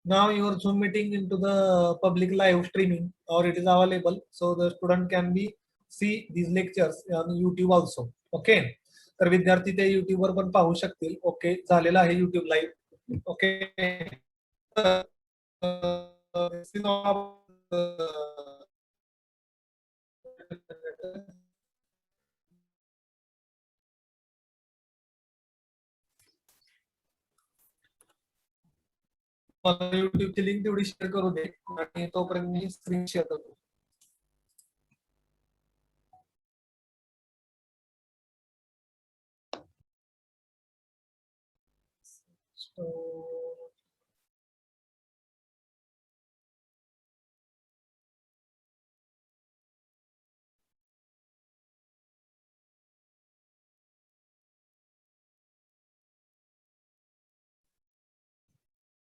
Now your Zoom meeting into the public live streaming, or it is available, so the student can be see these lectures on YouTube also. Okay, तर विद्यार्थी ते YouTube वर पण पाहू शकतील. Okay, झालेला आहे YouTube लाईव्ह. ओके, मला युट्यूबची लिंक तेवढी शेअर करू दे आणि तोपर्यंत मी स्क्रीन शेअर करतो.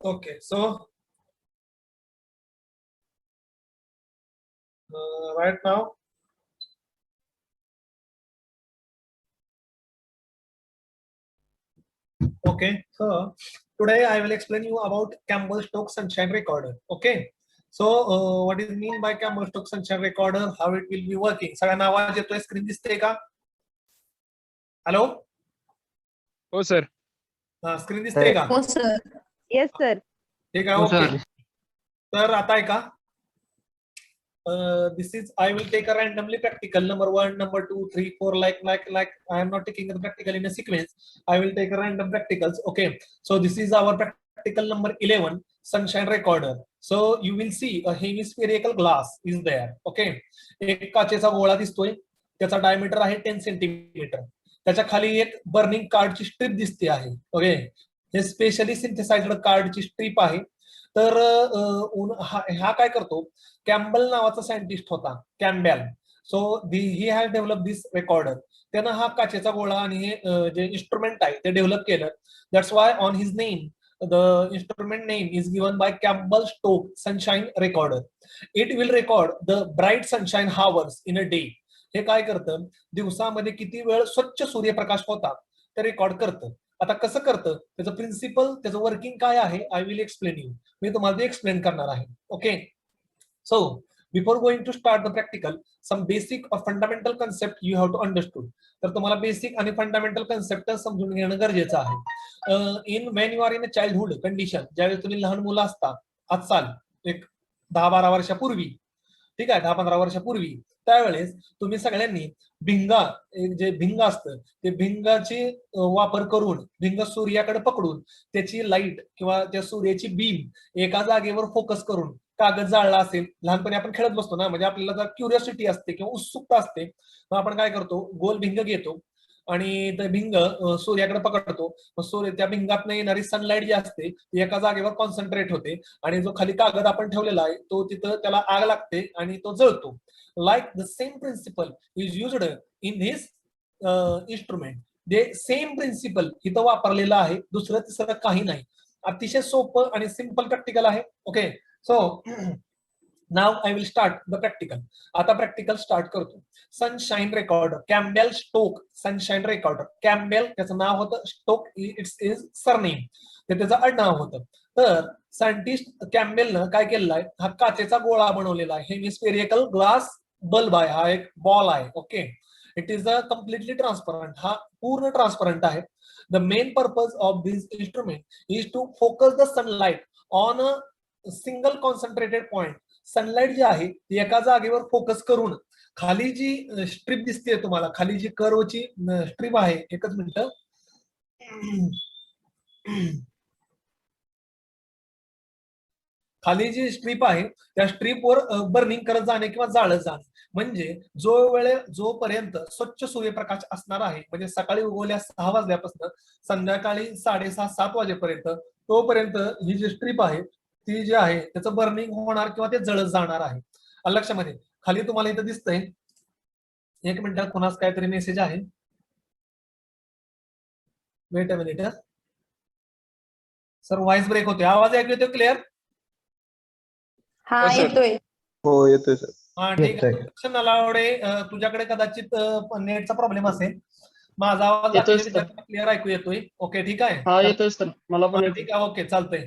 Okay, so right now, okay, so today I will explain you about Campbell-Stokes Sunshine Recorder. Okay, so what is mean by Campbell-Stokes Sunshine Recorder? How it will be working? सगळ्यांना आवाज येतोय? Screen दिसते का? Hello? हो sir. Screen दिसते का? हो sir. Yes sir. ठीक आहे. ओके, तर आता आहे का? This is I will take a randomly practical number 1, number 2, 3, 4 like I am not taking the practical in a sequence. I will take a random practicals. Okay, so this is our practical number 11, sunshine recorder. So you will see a hemispherical glass is there. Okay, एक काचेचा गोळा दिसतोय, त्याचा diameter आहे 10 centimetre. त्याच्या खाली एक burning कार्डची स्ट्रीप दिसते आहे. ओके, हे स्पेशली सिंथेसाइज्ड कार्डची स्ट्रीप आहे. तर हा काय करतो, कॅम्बल नावाचा सायंटिस्ट होता, Campbell. So he has develop this recorder. त्यानं हा काचेचा गोळा आणि हे जे इन्स्ट्रुमेंट आहे ते डेव्हलप केलं. That's why on his name the instrument name is given by Campbell-Stokes sunshine recorder. It will record the bright sunshine hours in a day. हे काय करतं, दिवसामध्ये किती वेळ स्वच्छ सूर्यप्रकाश होता ते रेकॉर्ड करतं. आता कसं करतं, त्याचं प्रिन्सिपल, त्याचं वर्किंग काय आहे, आय विल एक्सप्लेन यू. मी तुम्हाला ते एक्सप्लेन करणार आहे. Okay, so before going to start the practical, some basic or fundamental concept you have to understood. तर तुम्हाला बेसिक आणि फंडामेंटल कन्सेप्ट समजून घेणं गरजेचं आहे. In when you are in a childhood condition, ज्यावेळेस तुम्ही लहान मुलं असता, आजकाल एक 10-12 वर्षापूर्वी, ठीक आहे, 10-15 वर्षापूर्वी, त्यावेळेस तुम्ही सगळ्यांनी भिंगा, जे भिंग असतं ते भिंगाची वापर करून, भिंग सूर्याकडे पकडून त्याची लाईट किंवा त्या सूर्याची बीम एका जागेवर फोकस करून कागद जाळला असेल. लहानपणी आपण खेळत बसतो ना, म्हणजे आपल्याला जर क्युरियोसिटी असते किंवा उत्सुकता असते, मग आपण काय करतो, गोल भिंग घेतो आणि ते भिंग सूर्याकडे पकडतो. सूर्य, त्या भिंगातनं येणारी सनलाईट जी असते ती एका जागेवर कॉन्सन्ट्रेट होते आणि जो खाली कागद आपण ठेवलेला आहे तो तिथं त्याला आग लागते आणि तो जळतो. Like the same principle is used in this instrument. जे सेम प्रिन्सिपल इथं वापरलेलं आहे, दुसरं तिसरं काही नाही. अतिशय सोपं आणि सिंपल प्रॅक्टिकल आहे. Okay, so now I will start the practical. आता प्रॅक्टिकल स्टार्ट करतो. Sunshine recorder, Campbell-Stokes sunshine recorder. Campbell त्याचं नाव होतं, स्टोक इट्स इज सरनेम, ते त्याचं आडनाव होतं. तर सायंटिस्ट कॅम्बेलनं काय केलेलं आहे, हा काचेचा गोळा बनवलेला आहे. हेमिस्फेरिकल ग्लास बल्ब आहे, हा एक बॉल आहे. Okay, it is a completely transparent, हा पूर्ण ट्रान्सपरंट आहे. The main purpose of this instrument is to focus the sunlight on a single concentrated point. Sunlight जी आहे ती एका जागेवर फोकस करून, खाली जी स्ट्रीप दिसते तुम्हाला, खाली जी कर्वची स्ट्रीप आहे, एकच मिनिट, खाली जी स्ट्रीप आहे त्या स्ट्रीपवर बर्निंग करत जाणे किंवा जाळत जाणे. म्हणजे जोपर्यंत स्वच्छ सूर्यप्रकाश असणार आहे, म्हणजे सकाळी उगवल्या 6 वाजल्यापासून संध्याकाळी 6:30-7 वाजेपर्यंत, तोपर्यंत ही जी स्ट्रीप आहे ती जी आहे त्याचं बर्निंग होणार किंवा ते जळत जाणार आहे. लक्षामध्ये, खाली तुम्हाला इथं दिसतंय, एक मिनिट, कुणाच काहीतरी मेसेज आहे, wait a minute sir, voice break होते, आवाज ऐकू येतो क्लिअर? हा येतोय. हो येतोय सर. हा ठीक आहे. नलावडे, तुझ्याकडे कदाचित नेटचा प्रॉब्लेम असेल. माझा आवाज क्लिअर ऐकू येतोय? ओके, ठीक आहे. हा येतोय सर, मला पण ठीक आहे. ओके, चालतंय.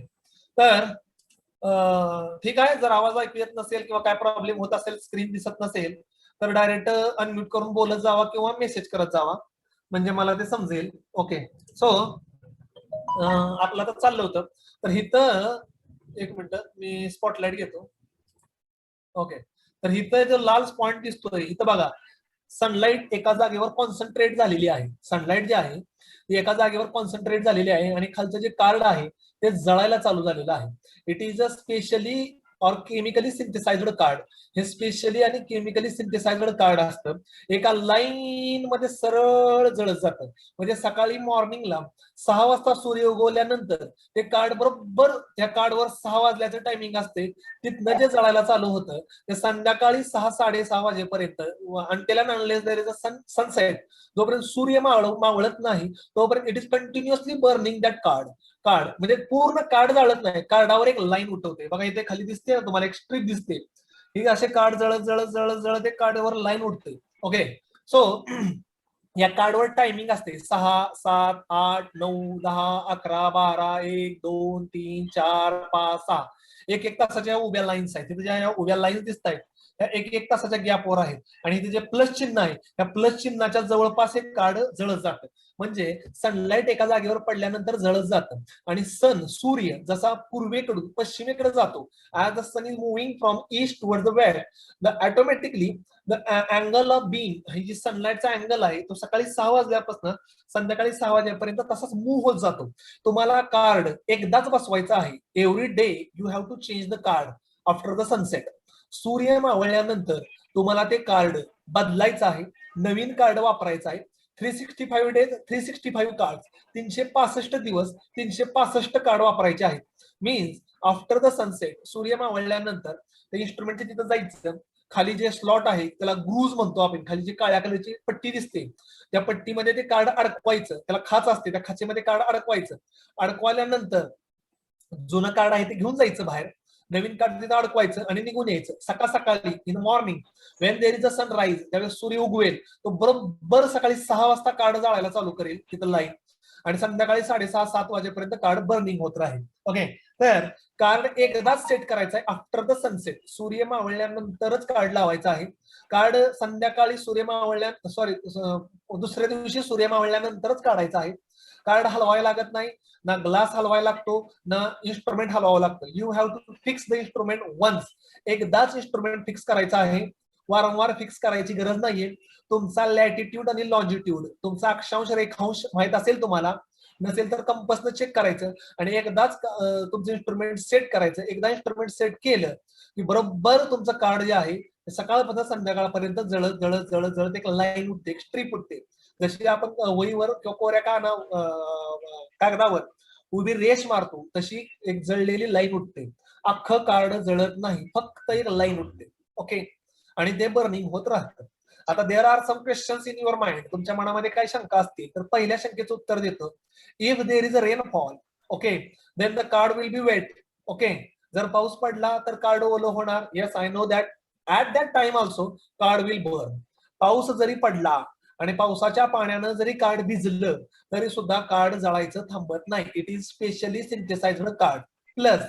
तर ठीक आहे. जर आवाज ऐकू येत नसेल किंवा काय प्रॉब्लेम होत असेल, स्क्रीन दिसत नसेल, तर डायरेक्ट अनम्यूट करून बोलत जावा किंवा मेसेज करत जावा, म्हणजे मला ते समजेल. ओके. सो आपलं तर चाललं होतं. तर इथं एक मिनिट मी स्पॉटलाइट घेतो. ओके. तर इथं जो लाल पॉइंट दिसतोय इथं बघा, सनलाइट एका जागेवर कॉन्सन्ट्रेट झालेली आहे. सनलाइट जे आहे ती एका जागेवर कॉन्सन्ट्रेट झालेली आहे आणि खालचं जे कार्ड आहे ते जळायला चालू झालेलं आहे. It is a specially or chemically synthesized card. हे स्पेशली आणि केमिकली सिंथेसाइज्ड कार्ड असतं. एका लाईन मध्ये सरळ जळत जातं. म्हणजे सकाळी मॉर्निंगला 6 वाजता सूर्य उगवल्यानंतर ते कार्ड बरोबर त्या कार्डवर 6 वाजल्याचं टायमिंग असते. तिथनं जे जळायला चालू होतं ते संध्याकाळी 6-6:30 वाजेपर्यंत until and unless there is a sunset, जोपर्यंत सूर्य मावळत नाही तोपर्यंत it is continuously burning that card. Card म्हणजे पूर्ण कार्ड जाळत नाही, कार्डावर एक लाईन उठवते बघा. इथे खाली दिसते ना तुम्हाला, एक स्ट्रिप दिसते. ही असे कार्ड जळत जळत जळत जळत ते कार्डवर लाईन उठते. ओके. सो या कार्डवर टायमिंग असते 6, 7, 8, 9, 10, 11, 12, 1, 2, 3, 4, 5, 6. एक तासाच्या उभ्या लाईन्स आहेत. तिथे ज्या उभ्या लाईन्स दिसत आहेत त्या एक तासाच्या गॅपवर आहेत. आणि इथे जे प्लस चिन्ह आहे त्या प्लस चिन्हाच्या जवळपास एक कार्ड जळत जातं. म्हणजे सनलाइट एका जागेवर पडल्यानंतर जळत जातं. आणि सूर्य जसा पूर्वेकडून पश्चिमेकडे जातो, as the sun is moving from east toward the west, the automatically the angle of beam, ही जी सनलाइटचा अँगल आहे तो सकाळी 6 वाजल्यापासून संध्याकाळी 6 वाजेपर्यंत तसाच मूव्ह होत जातो. तुम्हाला कार्ड एकदाच बसवायचं आहे. Every day you have to change the card after the sunset. सूर्य मावळल्यानंतर तुम्हाला ते कार्ड बदलायचं आहे, नवीन कार्ड वापरायचं आहे. 365 डेज 365 कार्ड, 365 दिवस 365 कार्ड वापरायचे आहेत. मीन्स आफ्टर द सनसेट, सूर्य मावळल्यानंतर ते इन्स्ट्रुमेंटच्या तिथं जायचं. खाली जे स्लॉट आहे त्याला ग्रूज म्हणतो आपण. खाली जी काळ्या कलरची पट्टी दिसते त्या पट्टीमध्ये ते कार्ड अडकवायचं. त्याला खाच असते, त्या खाचेमध्ये कार्ड अडकवायचं. अडकवल्यानंतर जुनं कार्ड आहे ते घेऊन जायचं बाहेर, नवीन कार्ड तिथं अडकवायचं आणि निघून यायचं. सकाळी in morning when there is a sunrise, त्यावेळेस सूर्य उगवेल तो बरोबर सकाळी 6 वाजता कार्ड जाळायला चालू करेल तिथं लाईन. आणि संध्याकाळी 6:30-7 वाजेपर्यंत कार्ड बर्निंग होत राहील. ओके. तर कार्ड एकदाच सेट करायचं आहे आफ्टर द सनसेट. सूर्य मावळल्यानंतरच कार्ड लावायचं आहे. कार्ड संध्याकाळी सूर्य मावळल्या दुसऱ्या दिवशी सूर्य मावळल्यानंतरच काढायचं आहे. कार्ड हलवायला लागत नाही, ना ग्लास हलवायला लागतो, ना इन्स्ट्रुमेंट हलवावं लागतं. You have to fix the instrument once. एकदाच इन्स्ट्रुमेंट फिक्स करायचं आहे, वारंवार फिक्स करायची गरज नाहीये. तुमचा लॅटिट्यूड आणि लॉंजिट्यूड, तुमचा अक्षांश रेखांश माहित असेल तुम्हाला, नसेल तर कंपसनं चेक करायचं आणि एकदाच तुमचं इन्स्ट्रुमेंट सेट करायचं. एकदा इन्स्ट्रुमेंट सेट केलं की बरोबर तुमचं कार्ड जे आहे सकाळपासून संध्याकाळपर्यंत जळत जळत जळत जळत एक लाईन उठते, एक स्ट्रीप उठते. जशी आपण वहीवर किंवा कोऱ्या कागदावर उभी रेष मारतो तशी एक जळलेली लाईन उठते. अख्खं कार्ड जळत नाही, फक्त एक लाईन उठते. ओके. आणि ते बर्निंग होत राहतं. आता there are some questions in your mind. तुमच्या मनामध्ये काय शंका असतील तर पहिल्या शंकेचं उत्तर देतो. If there is a rainfall, okay, then the card will be wet. Okay. जर पाऊस पडला तर कार्ड ओलं होणार. Yes, I know that. At that time also card will burn. पाऊस जरी पडला आणि पावसाच्या पाण्यानं जरी कार्ड भिजलं तरी सुद्धा कार्ड जळायचं थांबत नाही. It is specially synthesized card. Plus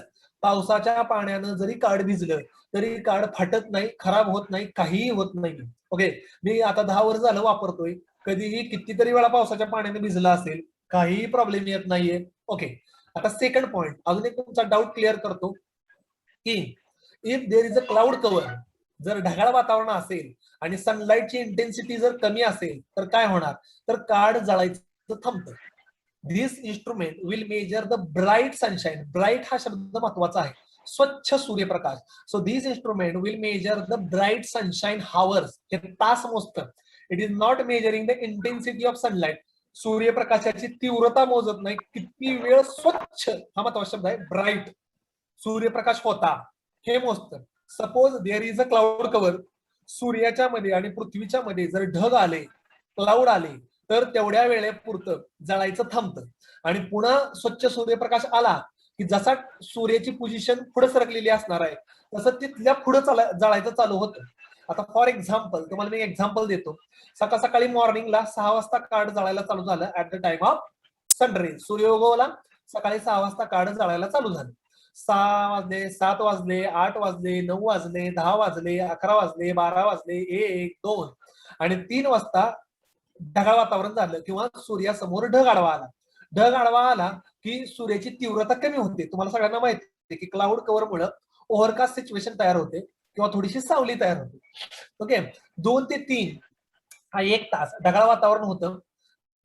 पावसाच्या पाण्यानं जरी कार्ड भिजलं तरी कार्ड फाटत नाही, खराब होत नाही, काहीही होत नाही. ओके. मी आता 10 वर्ष झालं वापरतोय, कधीही कितीतरी वेळा पावसाच्या पाण्याने भिजला असेल, काहीही प्रॉब्लेम येत नाहीये. ओके. आता सेकंड पॉइंट, अजून एक तुमचा डाऊट क्लिअर करतो की if there is a cloud cover, जर ढगाळ वातावरण असेल आणि सनलाइटची इंटेन्सिटी जर कमी असेल तर काय होणार, तर कार्ड जळायचं थांबतं. This instrument will measure the bright sunshine. Bright हा शब्द महत्वाचा आहे, स्वच्छ सूर्यप्रकाश. So this instrument will measure the bright sunshine hours. हे तास मोजतं. It is not measuring the intensity of sunlight. सूर्यप्रकाशाची तीव्रता मोजत नाही, किती वेळ स्वच्छ, हा महत्वाचा शब्द आहे, ब्राईट सूर्यप्रकाश होता हे मोजतं. Suppose there is a cloud cover, सूर्याच्या मध्ये आणि पृथ्वीच्या मध्ये जर ढग आले, क्लाउड आले, तर तेवढ्या वेळेपुरतं जळायचं थांबतं. आणि पुन्हा स्वच्छ सूर्यप्रकाश आला की जसा सूर्याची पोझिशन पुढे सरकलेली असणार आहे तसं तिथल्या पुढे जळायचं चालू होतं. आता फॉर एक्झाम्पल तुम्हाला मी एक्झाम्पल देतो. सकाळी मॉर्निंगला 6 वाजता कार्ड जळायला चालू झालं at the time of sunrise. सूर्य उगवला, सकाळी 6 वाजता कार्ड जळायला चालू झालं. 6 वाजले, 7 वाजले, 8 वाजले, 9 वाजले, 10 वाजले, 11 वाजले, 12 वाजले, 1, 2 आणि 3 वाजता ढगाळ वातावरण झालं किंवा सूर्यासमोर ढग आडवा आला. ढग आडवा आला की सूर्याची तीव्रता कमी होते. तुम्हाला सगळ्यांना माहिती आहे की क्लाउड कव्हर मुळे ओव्हरकास्ट सिच्युएशन तयार होते किंवा थोडीशी सावली तयार होते. ओके, 2 ते 3 हा 1 तास ढगाळ वातावरण होतं,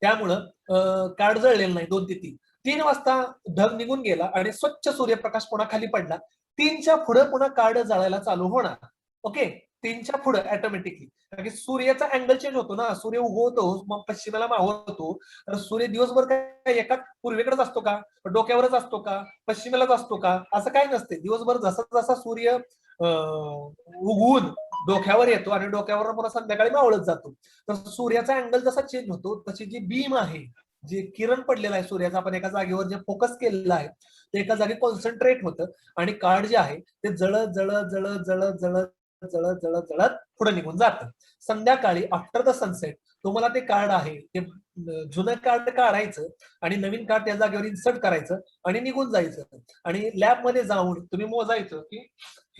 त्यामुळं कार्ड जळलेलं नाही. 2 ते 3 वाजता ढग निघून गेला आणि स्वच्छ सूर्यप्रकाश पुन्हा खाली पडला. 3च्या पुढे पुन्हा कार्ड जळायला चालू होणार. ओके, 3च्या पुढे ऑटोमॅटिकली, कारण की सूर्याचा अँगल चेंज होतो ना. सूर्य उगवतो मग पश्चिमेला मावळतो, तर सूर्य दिवसभर काय एका पूर्वेकडेच असतो का, डोक्यावरच असतो का, पश्चिमेलाच असतो का, असं काय नसते. दिवसभर जसा जसा सूर्य उगवून डोक्यावर येतो आणि डोक्यावर पुन्हा संध्याकाळी मावळत जातो, तर सूर्याचा अँगल जसा चेंज होतो तशी जी बीम आहे, जे किरण पडलेलं आहे सूर्याचा, आपण एका जागेवर जे फोकस केलेलं आहे ते एका जागी कॉन्सन्ट्रेट होतं आणि कार्ड जे आहे ते जळत जळत जळत जळत जळत जळत जळत जळत पुढे निघून जातं. संध्याकाळी आफ्टर द सनसेट तुम्हाला ते कार्ड आहे ते जुनं कार्ड काढायचं आणि नवीन कार्ड त्या जागेवर इन्सर्ट करायचं आणि निघून जायचं आणि लॅबमध्ये जाऊन तुम्ही मोजायचं की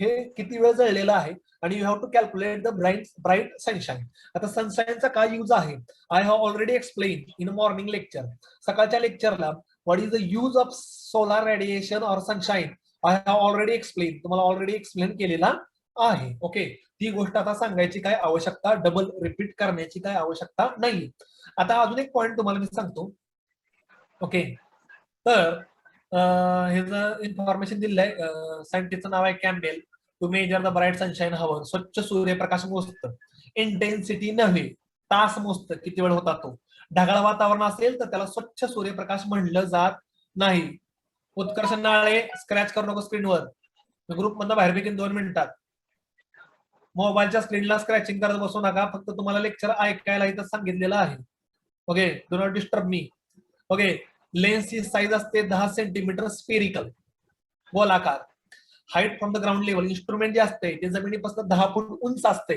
हे किती वेळ जळलेलं आहे आणि you have to calculate the bright sunshine. आता सनशाईनचा काय यूज आहे, I have already explain in morning lecture. सकाळच्या लेक्चरला what is the use of solar radiation or sunshine I have already explain, तुम्हाला ऑलरेडी एक्सप्लेन केलेला आहे. ओके, ती गोष्ट आता सांगायची काय आवश्यकता, डबल रिपीट करण्याची काय आवश्यकता नाही. आता अजून एक पॉइंट तुम्हाला मी सांगतो. ओके, तर हे जर इन्फॉर्मेशन दिलंय, सायंटिस्टचं नाव आहे Campbell. To measure the bright sunshine hour, स्वच्छ सूर्यप्रकाश मोजतं, इंटेन्सिटी नव्हे, तास मोजतं किती वेळ होता तो. ढगाळ वातावरण असेल तर त्याला स्वच्छ सूर्यप्रकाश म्हणलं जात नाही. उत्कर्ष नाळे, स्क्रॅच करू नको स्क्रीनवर, ग्रुप मधनं बाहेर पेकीन 2 मिनिटात. मोबाईलच्या स्क्रीनला स्क्रॅचिंग करत बसू नका, फक्त तुम्हाला लेक्चर ऐकायला इथं सांगितलेलं आहे. Okay, do not disturb me. Okay, लेन्सची साईज असते 10 सेंटीमीटर, स्पेरिकल, गोलाकार. Height from the ground level, instrument जे असते ते जमिनीपासून 10 फूट उंच असते,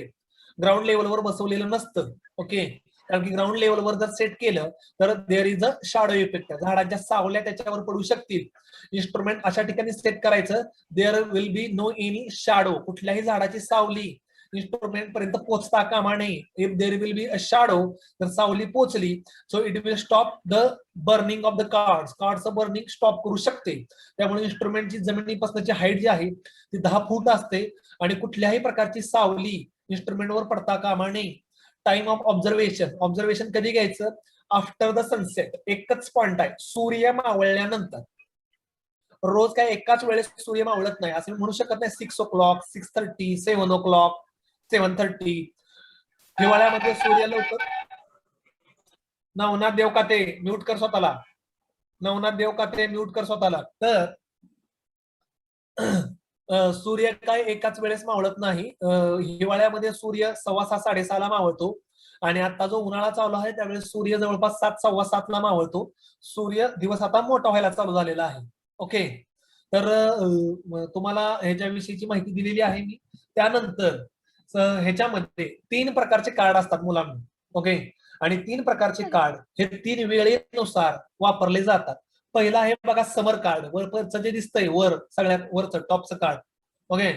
ग्राउंड लेवलवर बसवलेलं नसतं. ओके, कारण की ग्राउंड लेवलवर जर सेट केलं तर there is a shadow effect, झाडाच्या सावल्या त्याच्यावर पडू शकतील. इन्स्ट्रुमेंट अशा ठिकाणी सेट करायचं there will be no any shadow, कुठल्याही झाडाची सावली इन्स्ट्रुमेंट पर्यंत पोहोचता कामा नये. If there will be a shadow, तर सावली पोचली so it will stop the burning of the cards, कार्डचं बर्निंग स्टॉप करू शकते. त्यामुळे इन्स्ट्रुमेंटची जमिनीपासूनची हाईट जी आहे ती 10 फूट असते आणि कुठल्याही प्रकारची सावली इन्स्ट्रुमेंटवर पडता कामा नये. टाइम ऑफ ऑब्झर्वेशन, ऑब्झर्वेशन कधी घ्यायचं, आफ्टर द सनसेट. एकच पॉइंट आहे, सूर्य मावळल्यानंतर. रोज काय एकाच वेळेस सूर्य मावळत नाही असं मी म्हणू शकत नाही. 6 o'clock, 6:30, 7 o'clock, 7:30. हिवाळ्यामध्ये सूर्य लवकर, नवनाथ देवकाते म्यूट कर स्वतःला, नवनाथ देवकाते म्यूट कर स्वतःला. तर सूर्य काय एकाच वेळेस मावळत नाही. हिवाळ्यामध्ये सूर्य 6:15, 6:30 ला मावळतो आणि आता जो उन्हाळा चालू आहे त्यावेळेस सूर्य जवळपास 7, 7:15 ला मावळतो. सूर्य दिवस आता मोठा व्हायला चालू झालेला आहे. ओके, तर तुम्हाला ह्याच्याविषयीची माहिती दिलेली आहे मी. त्यानंतर ह्याच्यामध्ये 3 प्रकारचे कार्ड असतात मुलांना. ओके, आणि 3 प्रकारचे कार्ड हे 3 वेळेनुसार वापरले जातात. पहिला आहे बघा समर कार्ड, वरचं जे दिसतंय वर, सगळ्यात वरचं टॉपचं कार्ड. ओके,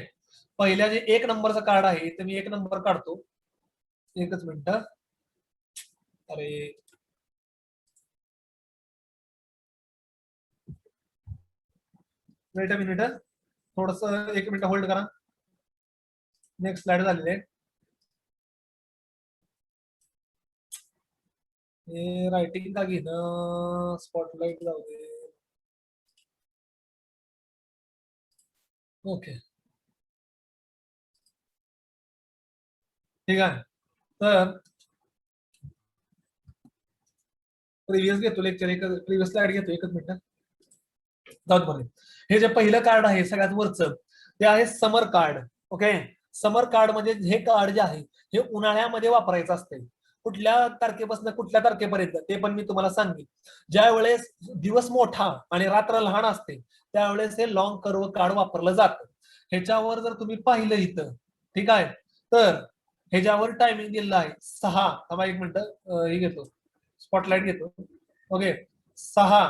पहिल्या जे 1 नंबरचं कार्ड आहे ते मी 1 नंबर काढतो. एकच मिनिट, अरे वेट अ मिनिट, थोडस 1 मिनिट होल्ड करा. नेक्स्ट स्लाइड झालेली आहे. हे रायटिंग का घेणं, स्पॉटलाइट जाऊ दे. ओके, ठीक आहे. तर प्रिव्हियस घेतो लेक्चर, प्रिव्हियस स्लाइड घेतो, एकच मिनिट जाऊ दे. हे जे पहिलं कार्ड आहे सगळ्यात वरचं ते आहे समर कार्ड. ओके, समर कार्ड म्हणजे हे कार्ड जे आहे हे उन्हाळ्यामध्ये वापरायचं असते. कुठल्या तारखेपासून कुठल्या तारखेपर्यंत ते पण मी तुम्हाला सांगेन. ज्या वेळेस दिवस मोठा आणि रात्र लहान असते त्यावेळेस हे लॉंग कर्व कार्ड वापरलं जातं. ह्याच्यावर जर तुम्ही पाहिलं इथं, ठीक आहे, तर ह्याच्यावर टायमिंग दिलेलं आहे 6. थांबा 1 मिनिट, हे घेतो, स्पॉटलाइट घेतो. Okay, 6,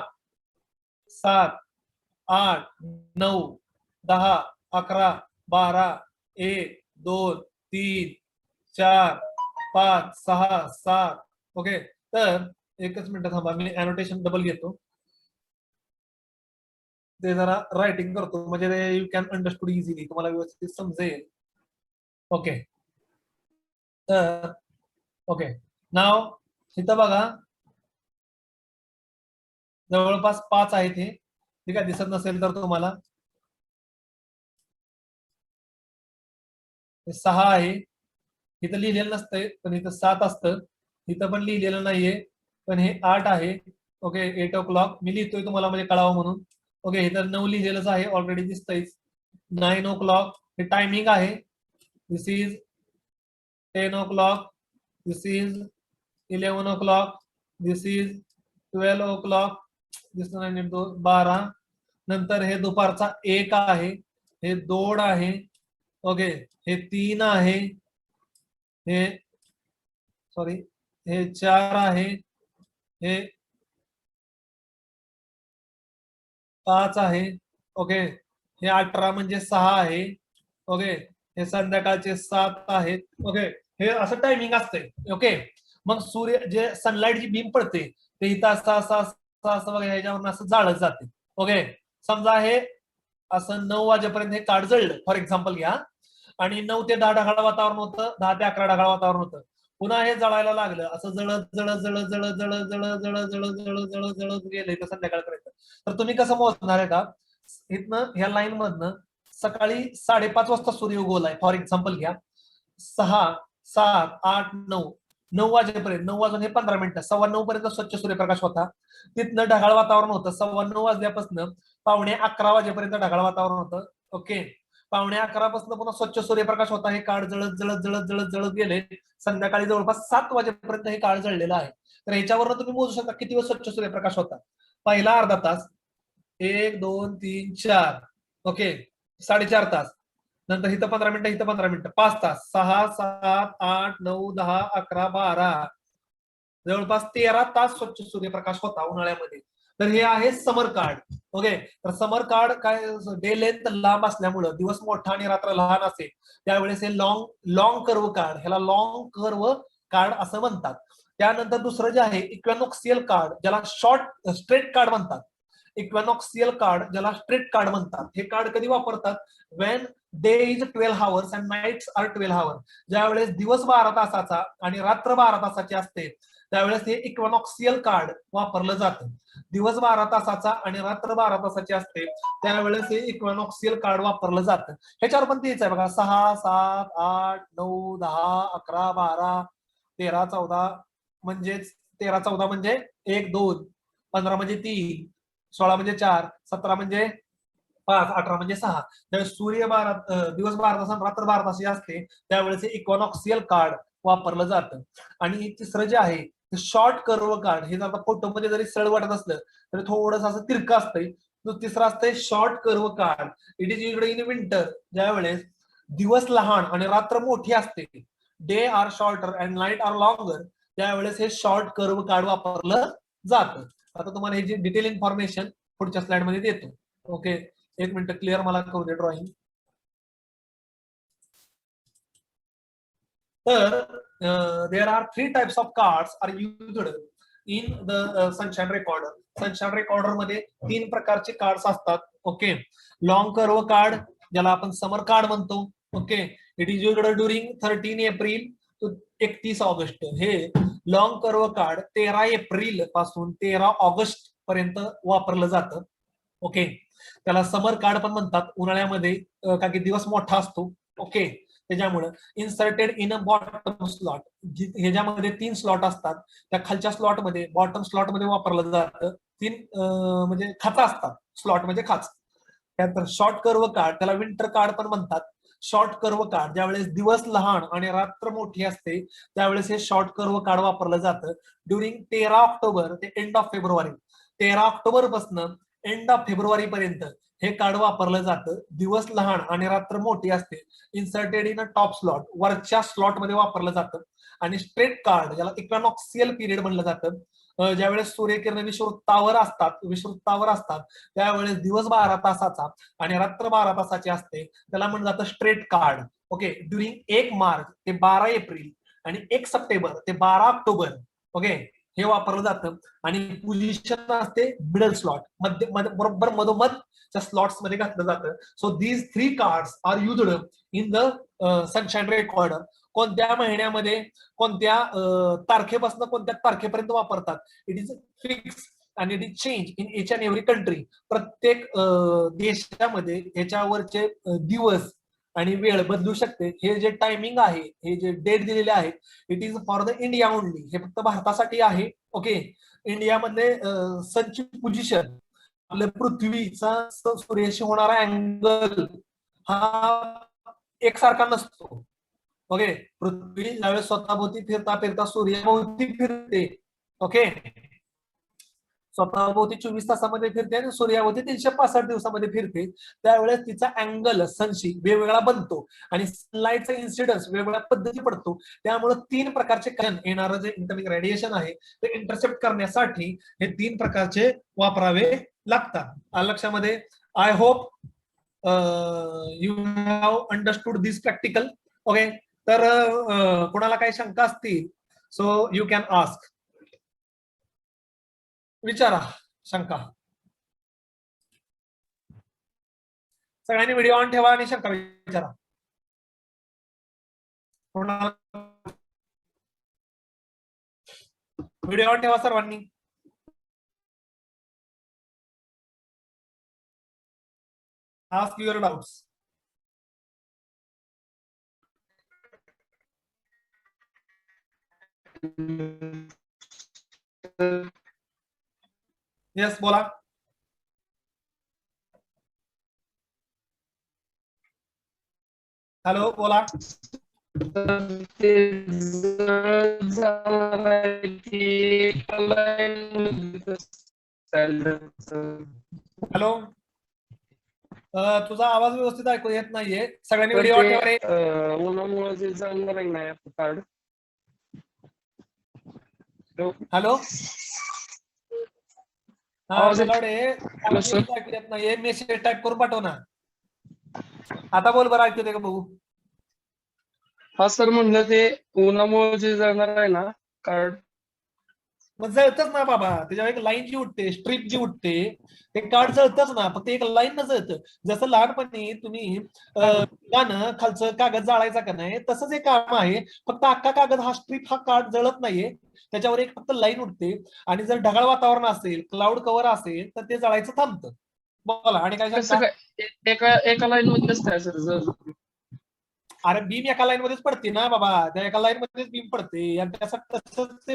7, 8 9 10 11 12 1 2 3 4 5 6 7 okay. तर एकच मिनिट थांबा, मी अनोटेशन डबल घेतो, ते जरा रायटिंग करतो म्हणजे यू कॅन अंडरस्टूड इझिली, तुम्हाला व्यवस्थित समजेल. ओके. तर ओके, नाव इथं बघा जवळपास 5 आहेत हे, ठीक आहे. दिसत नसेल तर तुम्हाला 6 आहे, इथं लिहिलेलं नसतंय पण इथं 7 असतं, इथं पण लिहिलेलं नाहीये पण हे 8 आहे. ओके, 8 o'clock मी लिहितोय तुम्हाला म्हणजे कळावं म्हणून. ओके, इथं 9 लिहिलेलंच आहे, ऑलरेडी दिसतंय. 9 o'clock हे टायमिंग आहे. This is 10 o'clock, this is 11 o'clock, this is 12 o'clock, this 12. नंतर हे दुपारचा 1 आहे, हे 2 आहे. ओके, हे 3 आहे, हे सॉरी हे 4 आहे, हे 5 आहे. ओके, हे 18 म्हणजे 6 आहे. ओके, हे संध्याकाळचे 7 आहेत. ओके, हे असं टायमिंग असतंय. ओके, मग सूर्य जे सनलाइट जी बीम पडते ते इथं असं असं असं असं वगैरे ह्याच्यावरून असं जाळत जाते. ओके, समजा हे असं 9 वाजेपर्यंत हे कार्ड जळलं फॉर एक्झाम्पल घ्या, आणि 9 ते 10 ढगाळ वातावरण होतं, 10 ते 11 ढगाळ वातावरण होतं. पुन्हा हे जळायला लागलं, असं जळत जळत जळत जळत जळत जळत जळत जळत जळत जळत जळत गेलं इथं संध्याकाळपर्यंत. तर तुम्ही कसं मोजणार आहे का, इथनं ह्या लाईन मधनं सकाळी 5:30 वाजता सूर्य उगवलाय फॉर एक्झाम्पल घ्या, 6 7 8 9 9 वाजेपर्यंत, 9 वाजून हे 15 मिनिटं, 9:15 पर्यंत स्वच्छ सूर्यप्रकाश होता. तिथनं ढगाळ वातावरण होतं, 9:15 वाजल्यापासून 11:15 वाजेपर्यंत ढगाळ वातावरण होतं. ओके, 11:15 पासून पुन्हा स्वच्छ सूर्यप्रकाश होता. हे कार्ड जळत जळत जळत जळत जळत गेले, संध्याकाळी जवळपास 7 वाजेपर्यंत हे कार्ड जळलेलं आहे. तर ह्याच्यावरून तुम्ही मोजू शकता किती वेळ स्वच्छ सूर्यप्रकाश होता. पहिला अर्धा तास, 1 2 3 4, ओके, 4.5 तास. नंतर इथं 15 मिनिटं, इथं 15 मिनिटं, 5 तास, 6 7 8 9 10 11 12, जवळपास 13 तास स्वच्छ सूर्यप्रकाश होता उन्हाळ्यामध्ये. तर हे आहे समर कार्ड. ओके, तर समर कार्ड काय, डे लेंथ लांब असल्यामुळं, दिवस मोठा आणि रात्र लहान असेल त्यावेळेस हे लॉंग कर्व कार्ड, ह्याला लॉंग कर्व कार्ड असं म्हणतात. त्यानंतर दुसरं जे आहे इक्वेनॉक्सियल कार्ड, ज्याला शॉर्ट स्ट्रेट कार्ड म्हणतात. इक्वेनॉक्सियल कार्ड ज्याला स्ट्रेट कार्ड म्हणतात, हे कार्ड कधी वापरतात, when day is 12 hours and nights are 12 hours. ज्यावेळेस दिवस 12 तासाचा आणि रात्र 12 तासाची असते त्यावेळेस हे इक्वेनॉक्सियल कार्ड वापरलं जातं. दिवस 12 तासाचा आणि रात्र 12 तासाची असते त्यावेळेस हे इक्वेनॉक्सियल कार्ड वापरलं जातं. ह्याच्यावर पण तेच आहे बघा, 6 7 8 9 10 11 12 13 14, म्हणजेच 13 14 म्हणजे 1 2, 15 म्हणजे 3, 16 म्हणजे 4, 17 म्हणजे 5, 18 म्हणजे 6. त्यावेळेस दिवस 12 तास रात्र 12 तासाची असते त्यावेळेस हे इक्वेनॉक्सियल कार्ड वापरलं जातं. आणि तिसरं जे आहे शॉर्ट कर्व कार्ड, हे जर फोटो मध्ये जरी सरळ वाटत असलं तरी थोडस असं तिरकं असतंय. तिसरं असतंय short curve card. It is used in winter, ज्यावेळेस दिवस लहान आणि रात्र मोठी असते, day are shorter and night are longer, त्यावेळेस हे शॉर्ट कर्व कार्ड वापरलं जातं. आता तुम्हाला हे जे डिटेल इन्फॉर्मेशन पुढच्या स्लाइड मध्ये देतो. ओके, एक मिनिट क्लिअर मला करू दे ड्रॉइंग. तर there are 3 types of cards are used in the sunshine recorder. Sunshine recorder मध्ये 3 प्रकारचे कार्ड्स असतात. ओके, लॉंग कर्व कार्ड ज्याला आपण समर कार्ड म्हणतो. Okay, it is used during 13 April to 31 August. हे लॉंग कर्व कार्ड 13 एप्रिल पासून 13 August पर्यंत वापरलं जातं. ओके, त्याला समर कार्ड पण म्हणतात उन्हाळ्यामध्ये, कारण की दिवस मोठा असतो. ओके, त्याच्यामुळे inserted in a bottom slot, ह्याच्यामध्ये 3 स्लॉट असतात. त्या खालच्या स्लॉट मध्ये, बॉटम स्लॉट मध्ये वापरलं जातं. 3 म्हणजे खाचा असतात, स्लॉट म्हणजे खाच. त्यानंतर शॉर्ट कर्व कार्ड, त्याला विंटर कार्ड पण म्हणतात. शॉर्ट कर्व कार्ड ज्यावेळेस दिवस लहान आणि रात्र मोठी असते त्यावेळेस हे शॉर्ट कर्व कार्ड वापरलं जातं. ड्युरिंग 13 ऑक्टोबर ते एंड ऑफ फेब्रुवारी, 13 ऑक्टोबर पासून एंड ऑफ फेब्रुवारी पर्यंत हे कार्ड वापरलं जातं. दिवस लहान आणि रात्र मोठी असते. Inserted in a top slot, वरच्या स्लॉट मध्ये वापरलं जातं. आणि स्ट्रेट कार्ड ज्याला इक्वेनॉक्सियल पिरियड म्हणलं जातं, ज्यावेळेस सूर्यकिरण विषुववृत्तावर असतात त्यावेळेस दिवस 12 तासाचा आणि रात्र 12 तासाची असते, त्याला म्हणलं जातं straight card. Okay, during 1 March ते 12 एप्रिल आणि 1 सप्टेंबर ते 12 ऑक्टोबर, ओके, हे वापरलं जातं. आणि पोझिशन असते मिडल स्लॉट, बरोबर मधोमधच्या स्लॉट्स मध्ये घातलं जातं. So these 3 cards are used in the sunshine recorder. कोणत्या महिन्यामध्ये कोणत्या तारखेपासून कोणत्या तारखेपर्यंत वापरतात, इट इज फिक्स आणि it is change in each and every country. प्रत्येक देशामध्ये याच्यावरचे दिवस आणि वेळ बदलू शकते. हे जे टायमिंग आहे, हे जे डेट दिलेले आहेत, it is for the India only. हे फक्त भारतासाठी आहे. ओके, इंडियामध्ये सनची पोझिशन, आपल्या पृथ्वीचा सूर्याशी होणारा अँगल हा एकसारखा नसतो. ओके, पृथ्वी ज्यावेळेस स्वतःभोवती फिरता फिरता सूर्याभोवती फिरते. ओके, स्वतःभोवती 24 तासामध्ये फिरते आणि सूर्याभोवती 365 दिवसामध्ये फिरते. त्यावेळेस तिचा अँगल सनशी वेगवेगळा बनतो आणि सनलाईटचा इन्सिडन्स वेगवेगळ्या पद्धती पडतो. त्यामुळे 3 प्रकारचे येणारं जे इन्कमिंग रेडिएशन आहे ते इंटरसेप्ट करण्यासाठी हे 3 प्रकारचे वापरावे लागतात. लक्षामध्ये, I hope you have understood this practical. Okay, तर कोणाला काही शंका असतील सो यू कॅन आस्क. विचारा शंका. सगळ्यांनी व्हिडिओ ऑन ठेवा आणि शंका विचारा. व्हिडिओ ऑन ठेवा सर्वांनी. Ask your doubts. येस, बोला. हॅलो, बोला. हॅलो, तुझा आवाज व्यवस्थित ऐकू येत नाहीये. सगळ्यांनी व्हिडिओ ऑन ठेवा रे. उन्हामुळे जे जाणार नाही कार्ड. हॅलो, ऐकू येत नाहीये. मेसेज टाईप करून पाठव ना. आता बोल बरं, ऐकू दे का बघू. हा सर, म्हणलं ते उन्हामुळे जे जाणार आहे ना कार्ड, मग जळतच ना बाबा. त्याच्यावर एक लाईन जी उठते, स्ट्रीप जी उठते, ते कार्ड जळतच ना. फक्त एक लाईन न जळतं. जसं लहानपणी तुम्ही गाणं खालचं कागद जाळायचा का नाही, तसंच एक काम आहे. फक्त अख्खा कागद हा स्ट्रीप हा कार्ड जळत नाहीये. त्याच्यावर एक फक्त लाईन उठते आणि जर ढगाळ वातावरण असेल, क्लाउड कव्हर असेल, तर ते जळायचं थांबतं. बोला, आणि काय कसं काय एका लाईन मध्येच काय सर? अरे बीम एका लाईन मध्येच पडते ना बाबा. त्या एका लाईन मध्येच बीम पडते आणि त्यासाठी तसंच ते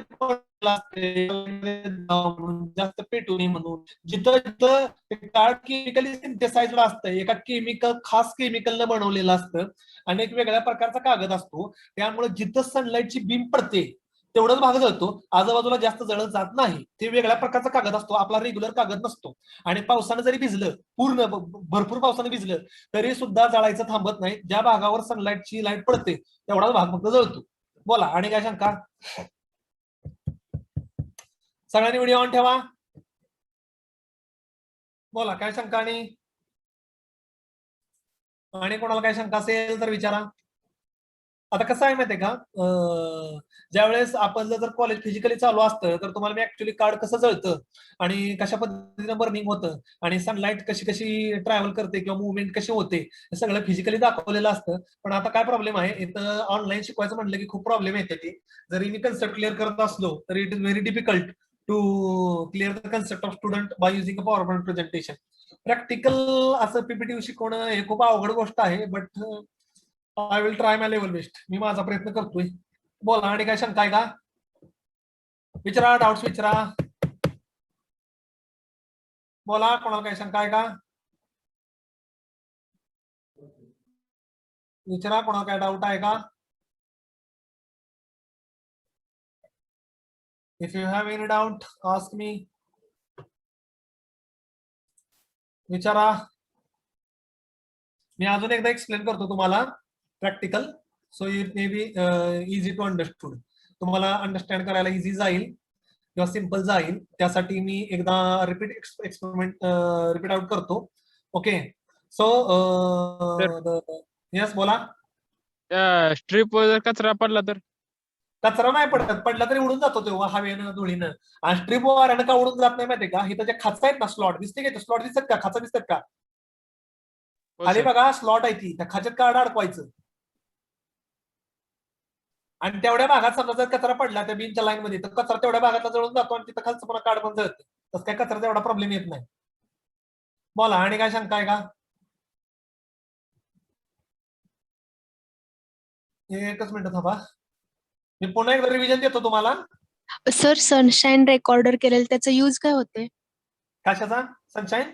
जास्त पेटू नये म्हणून. जिथं जिथं कार्ड केमिकली सिंथेसाइज्ड असतं, एका खास केमिकलनं बनवलेलं असतं आणि एक वेगळ्या प्रकारचा कागद असतो. त्यामुळे जिथं सनलाईटची बीम पडते तेवढाच भाग जळतो, आजूबाजूला जास्त जळत जात नाही. ते वेगळ्या प्रकारचा कागद असतो, आपला रेग्युलर कागद नसतो. आणि पावसानं जरी भिजलं, पूर्ण भरपूर पावसानं भिजलं तरी सुद्धा जळायचं थांबत नाही. ज्या भागावर सनलाईटची लाईट पडते तेवढाच भाग फक्त जळतो. बोला, आणि काय शंका. सगळ्यांनी व्हिडिओ ऑन ठेवा. बोला, काय शंका. आणि कोणाला काय शंका असेल तर विचारा. आता कसं आहे माहितीये का, ज्यावेळेस आपण जर कॉलेज फिजिकली चालू असतं तर तुम्हाला मी ऍक्च्युली कार्ड कसं जळतं आणि कशा पद्धतीने बर्निंग होतं आणि सनलाईट कशी कशी ट्रॅव्हल करते किंवा मुवमेंट कशी होते हे सगळं फिजिकली दाखवलेलं असतं. पण आता काय प्रॉब्लेम आहे, इथं ऑनलाईन शिकवायचं म्हटलं की खूप प्रॉब्लेम येते. ते जरी मी कन्सेप्ट क्लिअर करत असलो तरी it is very difficult to clear the concept of student by using a power point presentation. Practical असं पीपीटी शिकवणं हे खूप अवघड गोष्ट आहे. But I will try my level best. मी माझा प्रयत्न करतोय. बोला, आणि काय शंका आहे का. विचारा, डाऊट्स विचारा. बोला, कोणाला काय शंका आहे का. विचारा, कोणाला काय डाऊट आहे का. If you have any doubt ask me. विचारा. मी अजून एकदा एक्सप्लेन करतो तुम्हाला practical, so it may be easy to understood. तुम्हाला अंडरस्टँड करायला इझी जाईल. किंवा सिंपल जाईल त्यासाठी मी एकदा रिपीट एक्सपेरिमेंट रिपीट आउट करतो. ओके, सो यस बोला. स्ट्रीपवर जर कचरा पडला तर? कचरा नाही पडला तरी उडून जातो तेव्हा हवेनं धुळीनं. आणि स्ट्रीप वाऱ्यानं का उडून जात नाही माहितीये का? इथं जे खाचा आहेत ना स्लॉट दिसते का? स्लॉट दिसतात का? खाचा दिसतात का? हो खाली सर. बघा स्लॉट आहे ती, त्या खाच्यात कार्ड अडकवायचं आणि तेवढ्या भागात समजा जर कचरा पडला त्या बीनच्या लाईन मध्ये तर कचरा तेवढ्या भागातला जळून जातो आणि तिथं खालचं पुन्हा कार्ड पण जळतं. तसं काय कचऱ्याचा एवढा प्रॉब्लेम येत नाही. बोला आणि काय शंका आहे का? एकच मिनिट थांबा, मी पुन्हा एकदा रिव्हिजन देतो तुम्हाला. सर सनशाईन रेकॉर्डर केलेलं त्याचा यूज काय होते? कशाचा? सनशाईन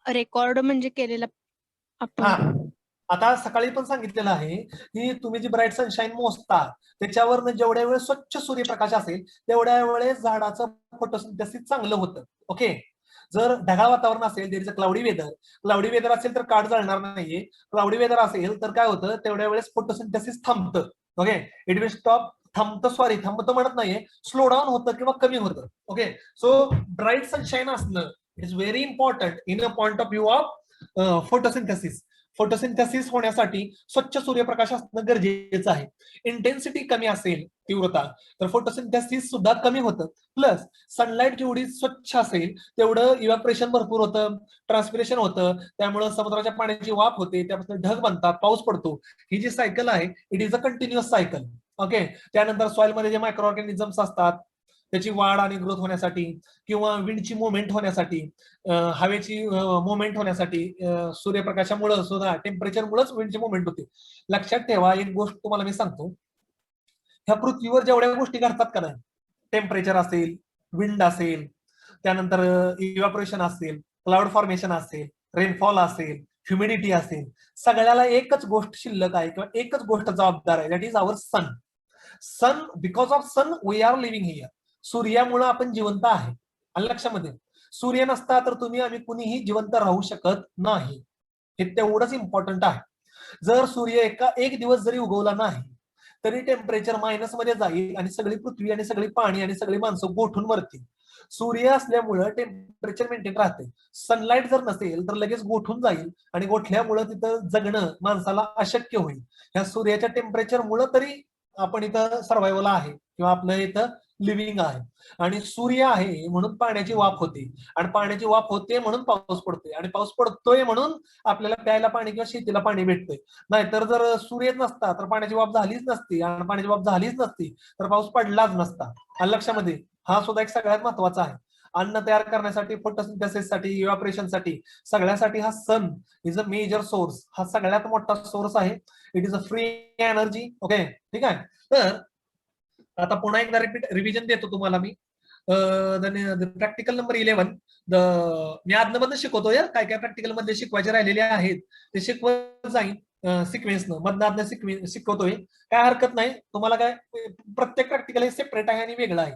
रेकॉर्ड म्हणजे केलेला हा, आपण. आता सकाळी पण सांगितलेलं आहे की तुम्ही जी ब्राईट सनशाईन मोजता त्याच्यावर जेवढ्या वेळ स्वच्छ सूर्यप्रकाश असेल तेवढ्या वेळेस झाडाचं फोटोसिंथेसिस चांगलं होतं. ओके, जर ढगाळ वातावरण असेल, there is a cloudy weather असेल तर कार्ड जळणार नाहीये. क्लाउडी वेदर असेल तर काय होतं, तेवढ्या वेळेस फोटोसिंथेसिस थांबतं. Okay, it will stop. थांबतं म्हणत नाहीये, स्लो डाऊन होतं किंवा कमी होतं. ओके, सो ब्राईट सनशाईन असणं is very important in a point of view of photosynthesis. Photosynthesis होण्यासाठी स्वच्छ सूर्यप्रकाश असणं गरजेचं आहे. इंटेन्सिटी कमी असेल, तीव्रता, तर फोटोसिंथेसिस सुद्धा कमी होतं. प्लस सनलाईट जेवढी स्वच्छ असेल तेवढं इव्हॅपोरेशन भरपूर होतं, ट्रान्सपिरेशन होतं, त्यामुळे समुद्राच्या पाण्याची वाफ होते, त्यापासून ढग बनतात, पाऊस पडतो. ही जी सायकल आहे it is a continuous cycle. Okay, त्यानंतर सॉइल मध्ये जे मायक्रो ऑर्गॅनिझम्स असतात त्याची वाढ आणि ग्रोथ होण्यासाठी किंवा विंडची मुवमेंट होण्यासाठी, हवेची मुवमेंट होण्यासाठी, सूर्यप्रकाशामुळे सुद्धा टेम्परेचरमुळेच विंडची मुवमेंट होते. लक्षात ठेवा एक गोष्ट तुम्हाला मी सांगतो, ह्या पृथ्वीवर जेवढ्या गोष्टी घडतात का नाही, टेम्परेचर असेल, विंड असेल, त्यानंतर इव्हॅपोरेशन असेल, क्लाउड फॉर्मेशन असेल, रेनफॉल असेल, ह्युमिडिटी असेल, सगळ्याला एकच गोष्ट शिल्लक आहे किंवा एकच गोष्ट जबाबदार आहे, that is our sun. Sun, because of sun we are living here. सूर्यामुळे आपण जिवंत आहे. आणि लक्षामध्ये, सूर्य नसता तर तुम्ही आम्ही कुणीही जिवंत राहू शकत नाही. हे तेवढंच इम्पॉर्टंट आहे. जर सूर्य एक दिवस जरी उगवला नाही तरी टेम्परेचर मायनस मध्ये जाईल आणि सगळी पृथ्वी आणि सगळी पाणी आणि सगळी माणसं गोठून मरतील. सूर्य असल्यामुळं टेम्परेचर मेंटेन राहते. सनलाईट जर नसेल तर लगेच गोठून जाईल आणि गोठल्यामुळं तिथं जगणं माणसाला अशक्य होईल. ह्या सूर्याच्या टेम्परेचरमुळं तरी आपण इथं सर्व्हायवल आहे किंवा आपलं इथं लिव्हिंग आहे. आणि सूर्य आहे म्हणून पाण्याची वाफ होते, आणि पाण्याची वाफ होते म्हणून पाऊस पडतोय, आणि पाऊस पडतोय म्हणून आपल्याला प्यायला पाणी किंवा शेतीला पाणी भेटतंय. नाहीतर जर सूर्य नसता तर पाण्याची वाफ झालीच नसती, आणि पाण्याची वाफ झालीच नसती तर पाऊस पडलाच नसता. आणि लक्षामध्ये हा सुद्धा एक सगळ्यात महत्वाचा आहे. अन्न तयार करण्यासाठी, फोटोसिंथेसिससाठी, इव्हॅपोरेशनसाठी, सगळ्यासाठी हा सन इज अ मेजर सोर्स. हा सगळ्यात मोठा सोर्स आहे. It is a free energy. Okay, ठीक आहे. तर आता पुन्हा एकदा रिव्हिजन देतो तुम्हाला मी. प्रॅक्टिकल नंबर 11 मी आदनमधनं शिकवतोय, काय काय प्रॅक्टिकल मध्ये शिकवायचे राहिलेले आहेत ते शिकवत जाईन सिक्वेन्सनं, मधनं शिकवतोय. काय हरकत नाही. तुम्हाला काय, प्रत्येक प्रॅक्टिकल हे सेपरेट आहे आणि वेगळं आहे.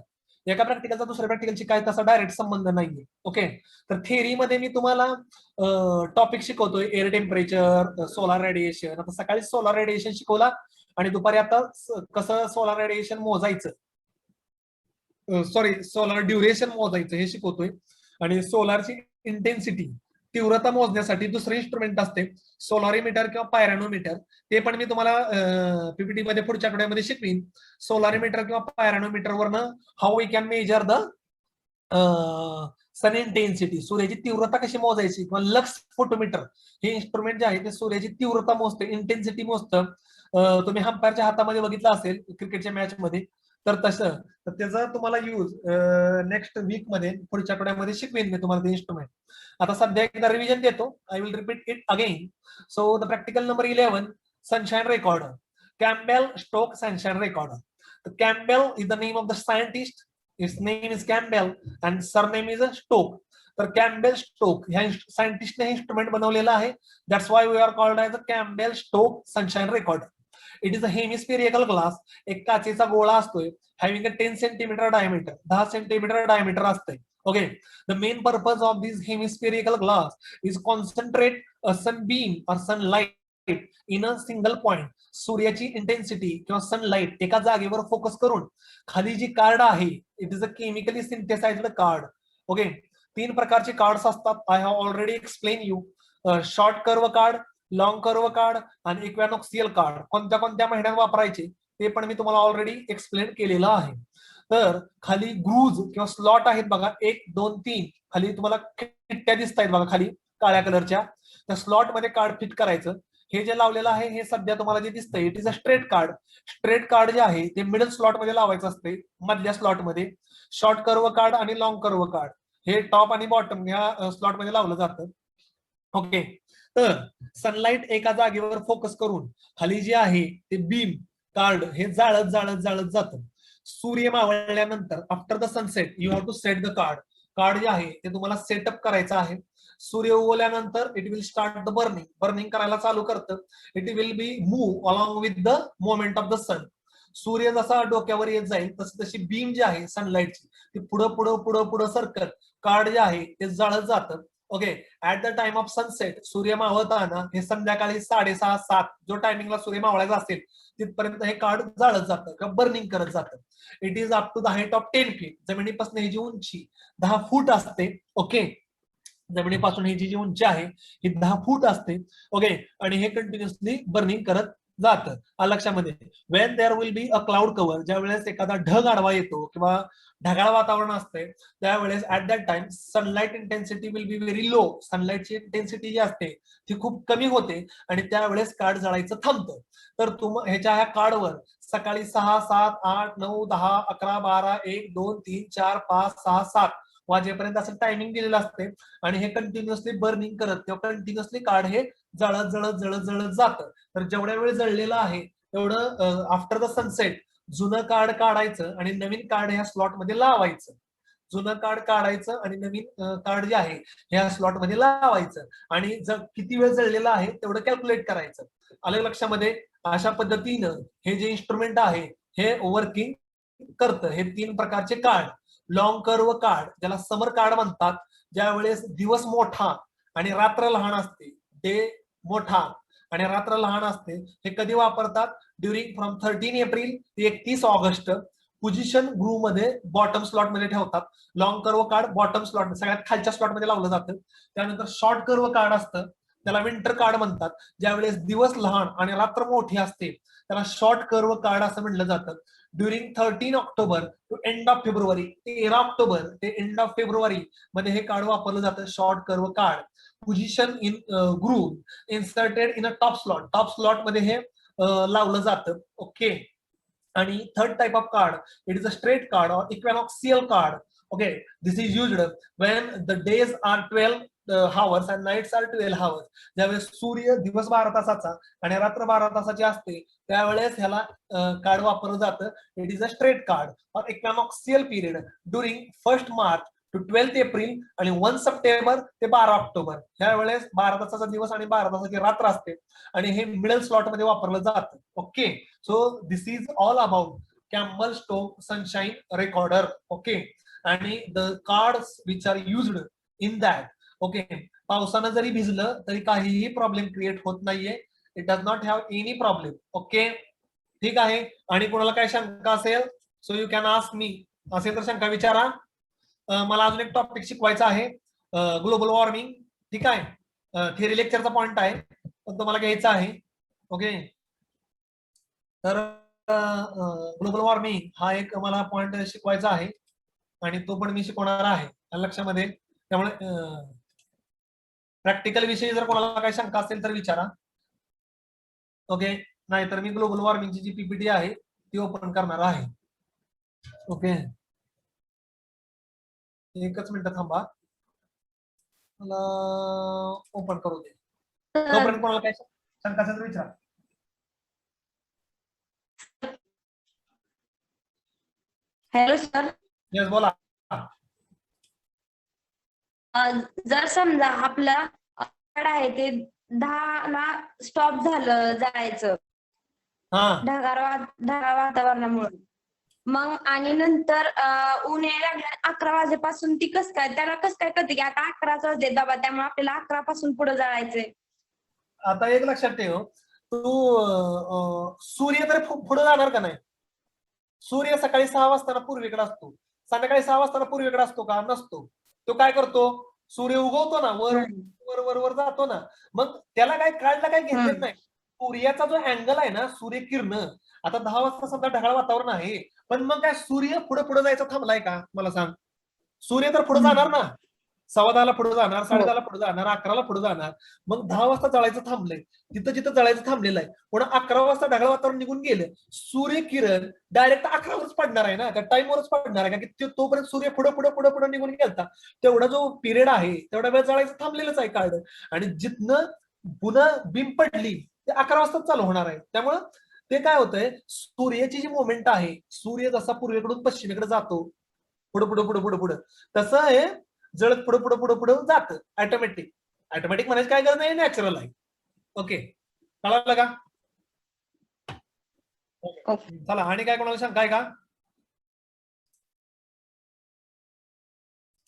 एका प्रॅक्टिकलचा दुसऱ्या प्रॅक्टिकलची काय तसा डायरेक्ट संबंध नाहीये. ओके, तर थेअरीमध्ये मी तुम्हाला टॉपिक शिकवतोय एअर टेम्परेचर, सोलार रेडिएशन. आता सकाळी सोलार रेडिएशन शिकवला आणि दुपारी आता कसं सोलार रेडिएशन मोजायचं, सॉरी सोलार ड्युरेशन मोजायचं हे शिकवतोय. आणि सोलारची इंटेन्सिटी, तीव्रता मोजण्यासाठी दुसरं इन्स्ट्रुमेंट असते सोलारिमीटर किंवा पायरॅनोमीटर. ते पण मी तुम्हाला पीपीटी मध्ये पुढच्या आठवड्यामध्ये शिकवीन. सोलारिमीटर किंवा पायरॅनोमीटर वरनं how we can measure the sun intensity, सूर्याची तीव्रता कशी मोजायची. किंवा लक्स फोटोमीटर हे इन्स्ट्रुमेंट जे आहे ते सूर्याची तीव्रता मोजतं, इंटेन्सिटी मोजतं. तुम्ही हंपायरच्या हातामध्ये बघितलं असेल क्रिकेटच्या मॅच मध्ये, तर तसं तर त्याचा तुम्हाला यूज नेक्स्ट वीक मध्ये, पुढच्या आठवड्यामध्ये शिकवेन मी तुम्हाला ते इन्स्ट्रुमेंट. आता सध्या एकदा रिव्हिजन देतो. I will repeat it again. So the practical number 11, sunshine recorder, Campbell Stoke sunshine recorder. Campbell is the name of the scientist. His name is Campbell and surname is Stoke. तर Campbell Stoke ह्या सायंटिस्टने instrument बनवलेला आहे. That's why we are called as a Campbell Stoke sunshine recorder. It is a hemispherical glass. एक काचेचा गोळा असतोय, having a 10 centimetre diameter, 10 centimetre diameter असतंय. Okay, the main purpose of this hemispherical glass is concentrate a sunbeam or sunlight in a single point, सूर्याची intensity किंवा sunlight एका जागेवर focus करून खाली जी कार्ड आहे it is a chemically synthesized card. Okay, 3 प्रकारचे कार्ड्स असतात. I have already explain you. Short curve card, long curve card आणि इक्वॅनॉक्सियल कार्ड कोणत्या कोणत्या महिन्यात वापरायचे ते पण मी तुम्हाला ऑलरेडी एक्सप्लेन केलेलं आहे. तर खाली ग्रूज किंवा स्लॉट आहेत बघा, 1 2 3 खाली तुम्हाला खिट्ट्या दिसत आहेत बघा खाली काळ्या कलरच्या, त्या स्लॉट मध्ये कार्ड फिट करायचं. हे जे लावलेलं आहे हे सध्या तुम्हाला जे दिसतंय it is a straight card. Straight card जे आहे ते मिडल स्लॉट मध्ये लावायचं असते, मधल्या स्लॉट मध्ये. शॉर्ट कर्व कार्ड आणि लॉंग कर्व कार्ड हे टॉप आणि बॉटम ह्या स्लॉट मध्ये लावलं जातं. ओके, तर सनलाइट एका जागेवर फोकस करून खाली जे आहे ते बीम कार्ड हे जाळत जाळत जाळत जातं. सूर्य मावळल्यानंतर after the sunset you have to set the card. Card जे आहे ते तुम्हाला सेटअप करायचं आहे. सूर्य उगवल्यानंतर it will start the burning. Burning करायला चालू करतं. It will be move along with the moment of the sun. सूर्य जसा डोक्यावर येत जाईल तशी तशी बीम जी आहे सनलाइटची ती पुढं पुढं पुढं पुढं सरकत कार्ड जे आहे ते जाळत जातं. Okay, at the time of sunset सूर्य मावळताना हे संध्याकाळी 6:30 7 जो टायमिंगला सूर्य मावळायचा असेल तिथपर्यंत हे कार्ड जाळत जातं किंवा बर्निंग करत जातं. It is up to the height of 10 feet. जमिनीपासून ही जी उंची 10 फूट असते. ओके, जमिनीपासून ही जी उंची आहे ही 10 फूट असते. ओके, आणि हे कंटिन्युअसली बर्निंग करत जातं. लक्षामध्ये Wien there will be a cloud cover, ज्या वेळेस एखादा ढग आडवा येतो किंवा ढगाळ वातावरण असते त्यावेळेस at that time sunlight intensity will be very low. सनलाइटची इंटेन्सिटी जी असते ती खूप कमी होते आणि त्यावेळेस कार्ड जळायचं थांबतं. तर ह्याच्या ह्या कार्डवर सकाळी 6 7 8 9 10 11 12 1 2 3 4 5 6 7 वाजेपर्यंत असं टायमिंग दिलेलं असते आणि हे कंटिन्युअसली बर्निंग करत किंवा कंटिन्युअसली कार्ड हे जळत जळत जळत जळत जातं. तर जेवढ्या वेळ जळलेलं आहे तेवढं आफ्टर द सनसेट जुनं कार्ड काढायचं आणि नवीन कार्ड ह्या स्लॉट मध्ये लावायचं. जुनं कार्ड काढायचं आणि नवीन कार्ड जे आहे ह्या स्लॉट मध्ये लावायचं आणि जर किती वेळ जळलेला आहे तेवढं कॅल्क्युलेट करायचं. आलं लक्षामध्ये? अशा पद्धतीनं हे जे इन्स्ट्रुमेंट आहे हे वर्किंग करतं. हे 3 प्रकारचे कार्ड. लॉंग कर्व कार्ड ज्याला समर कार्ड म्हणतात, ज्या वेळेस दिवस मोठा आणि रात्र लहान असते, डे मोठा आणि रात्र लहान असते, हे कधी वापरतात? ड्युरिंग फ्रॉम 13 एप्रिल ते 31 ऑगस्ट. पोझिशन ग्रुप मध्ये बॉटम स्लॉट मध्ये ठेवतात. Long curve card bottom slot सगळ्यात खालच्या स्लॉट मध्ये लावलं जातं. त्यानंतर शॉर्ट कर्व कार्ड असतं, त्याला विंटर कार्ड म्हणतात. ज्यावेळेस दिवस लहान आणि रात्र मोठी असते त्याला शॉर्ट कर्व कार्ड असं म्हटलं जातं. During 13 October to end of February, 13 October ते एंड ऑफ फेब्रुवारी मध्ये हे कार्ड वापरलं जातं, short curve card. Position in group inserted in a top slot. Top slot मध्ये हे लावलं जातं. ओके, आणि third type of card it is a straight card or equinoctial card. Okay, this is used when the days are 12 hours and nights are 12 hours. ज्यावेळेस सूर्य दिवस 12 तासाचा आणि रात्र 12 तासाची असते त्यावेळेस ह्याला कार्ड वापरलं जातं. It is a straight card or equinoctial period during 1 March to 12 April आणि 1 सप्टेंबर ते 12 ऑक्टोबर. ह्या वेळेस 12 तासाचा दिवस आणि 12 तासाची रात्र असते आणि हे मिडल स्लॉट मध्ये वापरलं जातं. Okay, so this is all about Campbell Stoke sunshine recorder. Okay, आणि the cards which are used in that. Okay, पावसानं जरी भिजलं तरी काहीही प्रॉब्लेम क्रिएट होत नाहीये. It does not have any problem. Okay, ठीक आहे. आणि कोणाला काय शंका असेल so you can ask me. असेल तर शंका विचारा. मला अजून एक टॉपिक शिकवायचा आहे, ग्लोबल वॉर्मिंग. ठीक आहे, थिअरी लेक्चरचा पॉइंट आहे पण तुम्हाला घ्यायचा आहे. ओके, तर ग्लोबल वॉर्मिंग हा एक मला पॉइंट शिकवायचा आहे आणि तो पण मी शिकवणार आहे लक्षामध्ये. त्यामुळे प्रॅक्टिकल विषयी जर कोणाला काही शंका असेल तर विचारा. ओके, नाहीतर मी ग्लोबल वॉर्मिंगची जी पीपीटी आहे ती ओपन करणार आहे. ओके, एकच मिनिट थांबा, मला ओपन करू दे. तोपर्यंत कोणाला काही शंका असेल तर विचारा. हॅलो सर, येस बोला. जर समजा आपलं कार्ड आहे ते 10 ला स्टॉप झालं जायचं हा, ढगाळ वातावरणामुळे, मग आणि नंतर ऊन यायला लागलं 11 वाजेपासून, ती कस काय त्याला कस काय कळते की आता 11च वाजले बाबा, त्यामुळे आपल्याला 11 पासून पुढे जायचंय. आता एक लक्षात ठेव, तू सूर्य तर पुढे जाणार का नाही? सूर्य सकाळी 6 वाजता पूर्वेकडे असतो, संध्याकाळी 6 वाजता पूर्वेकडे असतो का? नसतो. तो काय करतो? सूर्य उगवतो ना, वर वर वर वर जातो ना. मग त्याला काय काढला काय घेतलेत नाही. सूर्याचा जो अँगल आहे ना, सूर्यकिरण आता 10 वाजता समजा ढगाळ वातावरण आहे, पण मग काय सूर्य पुढे पुढे जायचा थांबलाय का? मला सांग. सूर्य तर पुढे जाणार ना, 10:15 पुढे जाणार, 10:30 पुढे जाणार, 11 पुढे जाणार. मग 10 वाजता जळायचं थांबलंय, तिथं जिथं जळायचं थांबलेलं आहे. पण 11 वाजता ढगाळ वातावरण निघून गेलं, सूर्यकिरण डायरेक्ट 11 वरच पडणार आहे ना, का टाइमवरच पडणार आहे का? की तोपर्यंत सूर्य पुढे पुढे पुढे पुढे निघून गेलता, तेवढा जो पिरियड आहे तेवढा वेळ जळायचं थांबलेलंच आहे कार्ड. आणि जिथनं पुन्हा बीम पडली ते 11 वाजताच चालू होणार आहे. त्यामुळं ते काय होतंय, सूर्याची जी मुवमेंट आहे, सूर्य जसा पूर्वेकडून पश्चिमेकडे जातो, पुढे पुढे पुढे पुढे पुढे, तसं हे जळत पुढे पुढे पुढे पुढे जातं. ऑटोमॅटिक ऑटोमॅटिक म्हणायची काय गरज नाही, नॅचरल आहे. ओके, कळलं का? चला, आणि काय कोणाला शंका आहे का?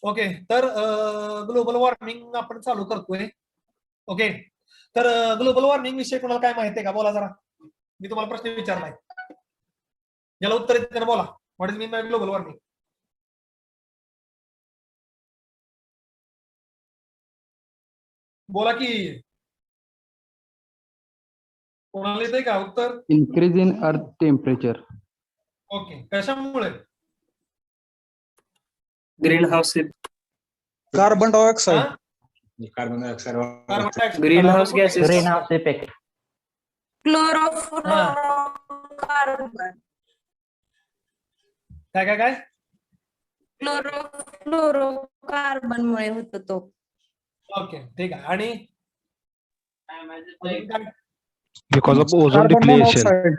ओके, तर ग्लोबल वॉर्मिंग आपण चालू करतोय. ओके, तर ग्लोबल वॉर्मिंग विषयी कोणाला काय माहिती आहे का? बोला जरा. मी तुम्हाला प्रश्न विचारलाय, याला उत्तर येते ना, बोला. What is mean by global warming? बोला की, कोणाला येतंय का उत्तर? Increase in earth temperature. Okay, कशामुळे? Green house carbon dioxide. Carbon dioxide green house gases. Greenhouse effect. Chlorofluorocarbon. काय काय काय? क्लोरोफ्लोरोकार्बन मुळे होतो तो. ओके, ठीक आहे. आणि अजून काय? Because of ozone carbon depletion. Monoxide.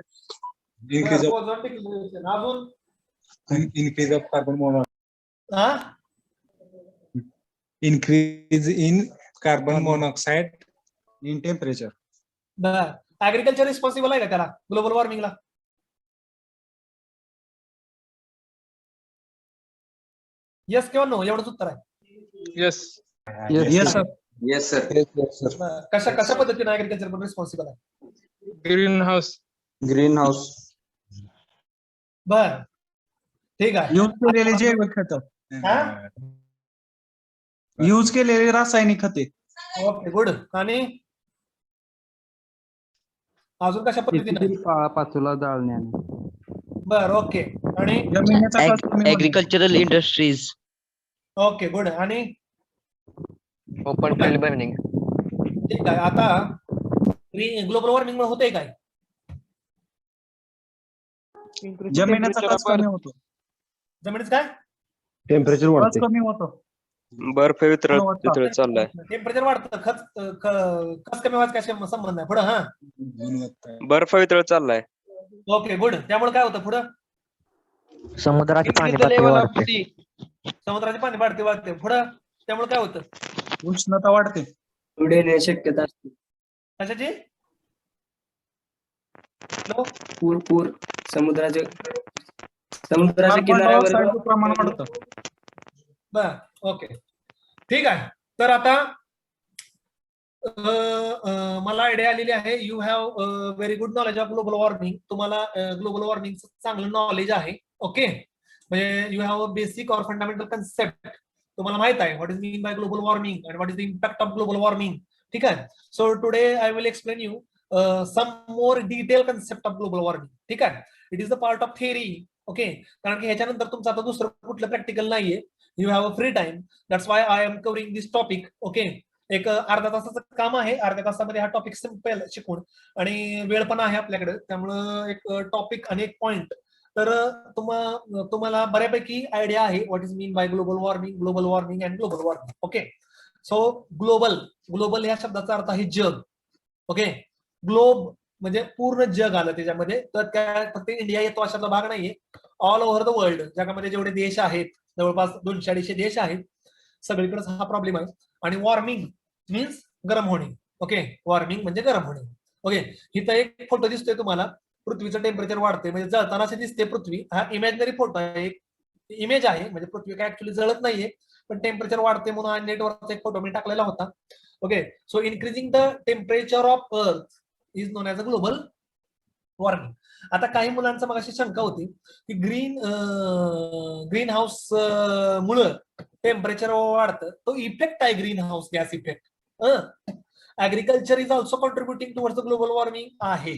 Ozone depletion. अजून increase of carbon monoxide. हा? Increase in carbon monoxide in temperature. Agriculture responsible आहे का त्याला, ग्लोबल वॉर्मिंगला? येस किंवा नो, एवढंच उत्तर आहे. Yes. Yes, sir. Yes, sir. कशा कशा पद्धतीने ऍग्रिकल्चर पण रिस्पॉन्सिबल आहे? Green house. Green house. बर, ठीक आहे. यूज केलेले जैविक खत, हा? यूज केलेले रासायनिक खते. Okay, good. आणि अजून कशा पद्धतीने? शेतीतील पाचोला जाळण्याने. बर, ओके. आणि जमिनीचा कस कमी होणे. Agricultural industries. Okay, good. आणि ओपन फील्ड बर्निंग. ठीक आहे. आता ग्लोबल वॉर्मिंग मुळे होतंय काय? जमिनीचा कस कमी होतो. जमिनीचं काय? टेम्परेचर कस वाढते. कमी होतो. बर्फ वितळत चाललाय. टेम्परेचर वाढतं, खच कमी व्हायचं काय संबंध आहे? पुढं हा, बर्फ वितळत चाललाय. Okay, good. त्यामुळे काय होतं पुढं? समुद्राची पाणी वाढते. समुद्राचे पाणी वाढते पुढं. त्यामुळे काय होतं? उष्णता वाढते. पुढे येण्याची शक्यता असते. कशाची? पूर समुद्राच्या कार्बन डायऑक्साइडचं प्रमाण वाढतं. बर, ओके, ठीक आहे. तर आता मला आयडिया आलेली आहे. You have very good knowledge of global warming. तुम्हाला ग्लोबल वॉर्मिंगचं चांगलं नॉलेज आहे. ओके, म्हणजे you have a basic or fundamental concept. तुम्हाला माहित आहे what is mean by global warming and what is the impact of global warming. ठीक आहे. So today I will explain you some more detail concept of global warming. ठीक आहे. It is the part of theory. Okay, कारण की ह्याच्यानंतर तुमचं आता दुसरं कुठलं प्रॅक्टिकल नाहीये. You have a free time. That's why I am covering this topic. Okay, एक अर्धा तासाचं काम आहे. अर्ध्या तासामध्ये हा टॉपिक सिम्पल शिकवून, आणि वेळ पण आहे आपल्याकडे, त्यामुळं एक टॉपिक आणि एक पॉइंट. तर तुम्हाला बऱ्यापैकी आयडिया आहे what is mean by global warming and global warming. Okay, so global ह्या शब्दाचा अर्थ आहे जग. ओके, ग्लोब म्हणजे पूर्ण जग आलं त्याच्यामध्ये. तर त्या फक्त इंडिया येतो अशातला भाग नाहीये. ऑल ओव्हर द वर्ल्ड जगामध्ये जेवढे देश आहेत, जवळपास 200-250 देश आहेत, सगळीकडेच हा प्रॉब्लेम आहे. आणि वॉर्मिंग मीन्स गरम होणे. ओके, वॉर्मिंग म्हणजे गरम होणे. ओके, इथं एक फोटो दिसतोय तुम्हाला. पृथ्वीचं टेम्परेचर वाढते म्हणजे जळताना अशी दिसते पृथ्वी. हा इमॅजिनरी फोटो आहे, एक इमेज आहे, म्हणजे पृथ्वी काय ऍक्च्युअली जळत नाहीये, पण टेम्परेचर वाढते म्हणून हा नेटवरचा एक फोटो मी टाकलेला होता. Okay, so increasing the temperature of Earth is known as a global warming. आता काही मुलांचा मग अशी शंका होती की ग्रीन हाऊस मुळे टेम्परेचर वाढतं, तो इफेक्ट आहे green house gas effect. Agriculture is also contributing towards the global warming आहे.